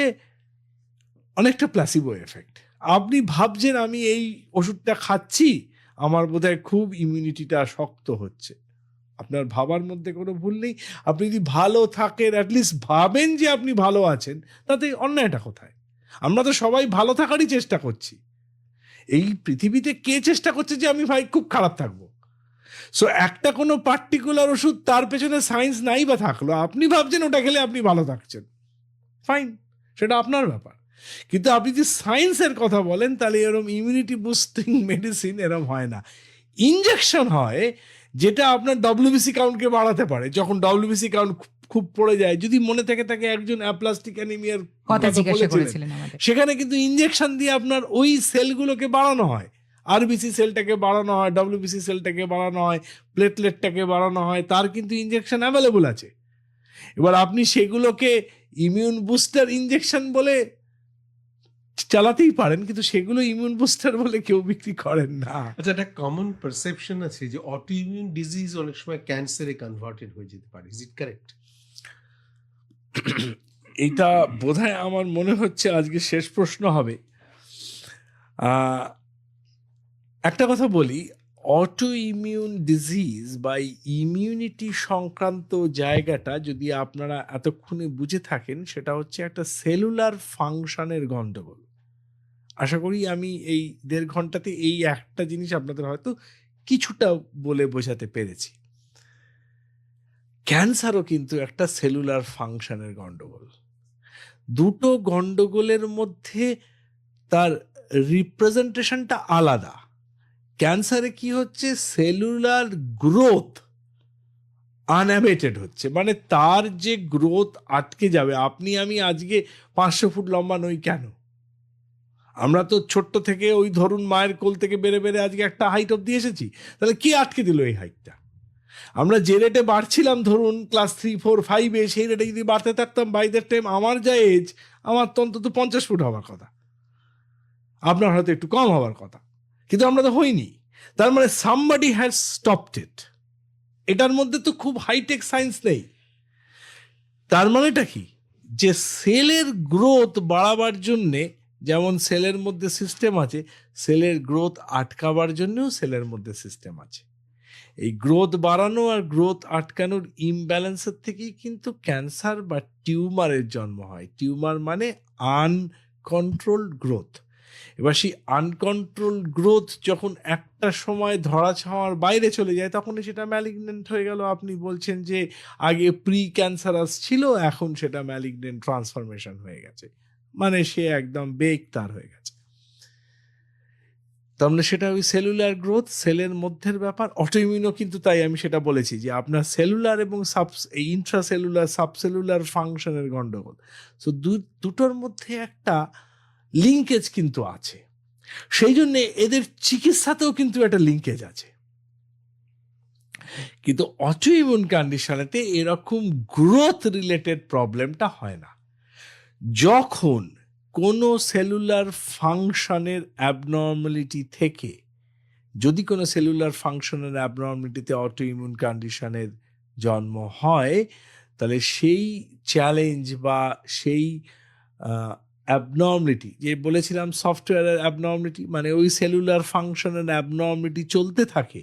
অনেকটা প্ল্যাসিবো এফেক্ট। আপনি ভাবছেন আমি এই ওষুধটা খাচ্ছি, আমার বোধহয় খুব ইমিউনিটিটা শক্ত হচ্ছে। আপনার ভাবার মধ্যে কোনো ভুল নেই। আপনি যদি ভালো থাকেন, অ্যাটলিস্ট ভাবেন যে আপনি ভালো আছেন, তাতে অন্যায়টা কোথায়? আমরা তো সবাই ভালো থাকারই চেষ্টা করছি। এই পৃথিবীতে কে চেষ্টা করছে যে আমি ভাই খুব খারাপ থাকবো? সো একটা কোনো পার্টিকুলার ওষুধ, তার পেছনে সায়েন্স নাই বা থাকলো, আপনি ভাবছেন ওটা খেলে আপনি ভালো থাকছেন, ফাইন, সেটা আপনার ব্যাপার। কিন্তু আপনি যদি সায়েন্সের কথা বলেন, তাহলে এরকম ইমিউনিটি বুস্টিং মেডিসিন এরকম হয় না। ইনজেকশন হয় যেটা আপনার ডব্লিউবিসি কাউন্টকে বাড়াতে পারে। যখন ডব্লিউবিসি কাউন্ট খুব পড়ে যায়, যদি মনে থেকে থাকে একজন অ্যাপ্লাস্টিক অ্যানিমিয়ার কথা জিজ্ঞাসা করেছিলেন আমাদের, সেখানে কিন্তু ইনজেকশন দিয়ে আপনার ওই সেলগুলোকে বাড়ানো হয়। আরবিসি সেলটাকে বাড়ানো হয়, ডব্লিউবিসি সেলটাকে বাড়ানো হয়, প্লেটলেটটাকে বাড়ানো হয়, তার কিন্তু ইনজেকশন অ্যাভেলেবল আছে। এবার আপনি সেগুলোকে ইমিউন বুস্টার ইনজেকশন বলে চালাতেই পারেন, কিন্তু সেগুলো ইমিউন বুস্টার বলে কেউ বিক্রি করেন না। আচ্ছা, একটা কমন পারসেপশন আছে যে অটো ইমিউন ডিজিজ অনেক সময় ক্যান্সারে কনভার্টেড হয়ে যেতে পারে। Is it correct? এটা বোধহয় আমার মনে হচ্ছে আজকে শেষ প্রশ্ন হবে। একটা কথা বলি, অটো ইমিউন ডিজিজ বা ইমিউনিটি সংক্রান্ত জায়গাটা যদি আপনারা এতক্ষণে বুঝে থাকেন, সেটা হচ্ছে একটা সেলুলার ফাংশনের গন্ডগোল। আশা করি আমি এই 1.5 ঘন্টাতে এই একটা জিনিস আপনাদের হয়তো কিছুটা বলে বোঝাতে পেরেছি। ক্যান্সারও কিন্তু একটা সেলুলার ফাংশনের গন্ডগোল। দুটো গন্ডগোলের মধ্যে তার রিপ্রেজেন্টেশনটা আলাদা। ক্যান্সারে কি হচ্ছে, সেলুলার গ্রোথ আনঅ্যাবেটেড হচ্ছে, মানে তার যে গ্রোথ আটকে যাবে। আপনি আমি আজকে 500 ফুট লম্বা নই কেন? আমরা তো ছোট্ট থেকে ওই ধরুন মায়ের কোল থেকে বেড়ে বেড়ে আজকে একটা হাইট অব্দি এসেছি। তাহলে কে আটকে দিল এই হাইটটা? আমরা যে রেটে বাড়ছিলাম ধরুন ক্লাস 3, 4, 5-এ, সেই রেটে যদি বাড়তে থাকতাম, বাই দ্যাট টাইম আমার যা এজ, আমার তো অন্তত 50 ফুট হওয়ার কথা, আপনার হয়তো একটু কম হওয়ার কথা, কিন্তু আমরা তো হইনি। তার মানে সামবডি হ্যাজ স্টপড ইট। এটার মধ্যে তো খুব হাইটেক সায়েন্স নেই। তার মানেটা কি, যে সেলের গ্রোথ বাড়াবার জন্যে যেমন সেলের মধ্যে সিস্টেম আছে, সেলের গ্রোথ আটকাবার জন্যও সেলের মধ্যে সিস্টেম আছে। এই গ্রোথ বাড়ানো আর গ্রোথ আটকানোর ইমব্যালেন্সের থেকেই কিন্তু ক্যান্সার বা টিউমারের জন্ম হয়। টিউমার মানে আনকন্ট্রোলড গ্রোথ। এবার সেই আনকন্ট্রোলড গ্রোথ যখন একটা সময় ধরা ছোঁয়ার বাইরে চলে যায়, তখনই সেটা ম্যালিগনেন্ট হয়ে গেল। আপনি বলছেন যে আগে প্রি ক্যান্সারাস ছিল, এখন সেটা ম্যালিগনেন্ট ট্রান্সফরমেশন হয়ে গেছে, মানে সে একদম বেকতার হয়ে গেছে। তার মানে সেটা ওই সেলুলার গ্রোথ, সেলের মধ্যের ব্যাপার। অটোইমিউনও কিন্তু তাই, আমি সেটা বলেছি যে আপনার সেলুলার এবং ইন্ট্রাসেলুলার সাবসেলুলার ফাংশনের গন্ডগোল। সো দুটোর মধ্যে একটা লিঙ্কেজ কিন্তু আছে। সেই জন্যে এদের চিকিৎসাতেও কিন্তু একটা লিঙ্কেজ আছে। কিন্তু অটোইমিউন কন্ডিশনেতে এরকম গ্রোথ রিলেটেড প্রবলেমটা হয় না। যখন কোনো সেলুলার ফাংশনের অ্যাবনর্মালিটি থেকে, যদি কোনো সেলুলার ফাংশনের অ্যাবনর্মালিটিতে অটো ইমিউন কন্ডিশনের জন্ম হয়, তাহলে সেই চ্যালেঞ্জ বা সেই অ্যাবনর্মালিটি, যে বলেছিলাম সফটওয়্যারের অ্যাবনর্মালিটি, মানে ওই সেলুলার ফাংশনের অ্যাবনর্মালিটি চলতে থাকে,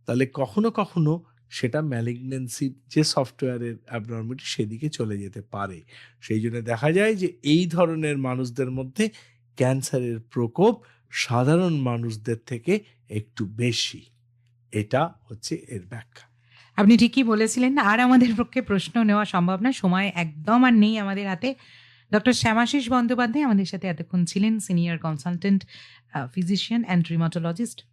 তাহলে কখনো কখনো সেটা ম্যালিগনেন্সি যে সফটওয়্যারের অ্যাবনর্মালিটি সেদিকে চলে যেতে পারে। সেই জন্য দেখা যায় যে এই ধরনের মানুষদের মধ্যে ক্যান্সারের প্রকোপ সাধারণ মানুষদের থেকে একটু বেশি। এটা হচ্ছে এর ব্যাখ্যা। আপনি ঠিকই বলেছিলেন। আর আমাদের পক্ষে প্রশ্ন নেওয়া সম্ভব না, সময় একদম আর নেই আমাদের হাতে। ডক্টর শ্যামাশিস বন্দ্যোপাধ্যায় আমাদের সাথে এতক্ষণ ছিলেন, সিনিয়র কনসালটেন্ট ফিজিশিয়ান অ্যান্ড রিমাটোলজিস্ট।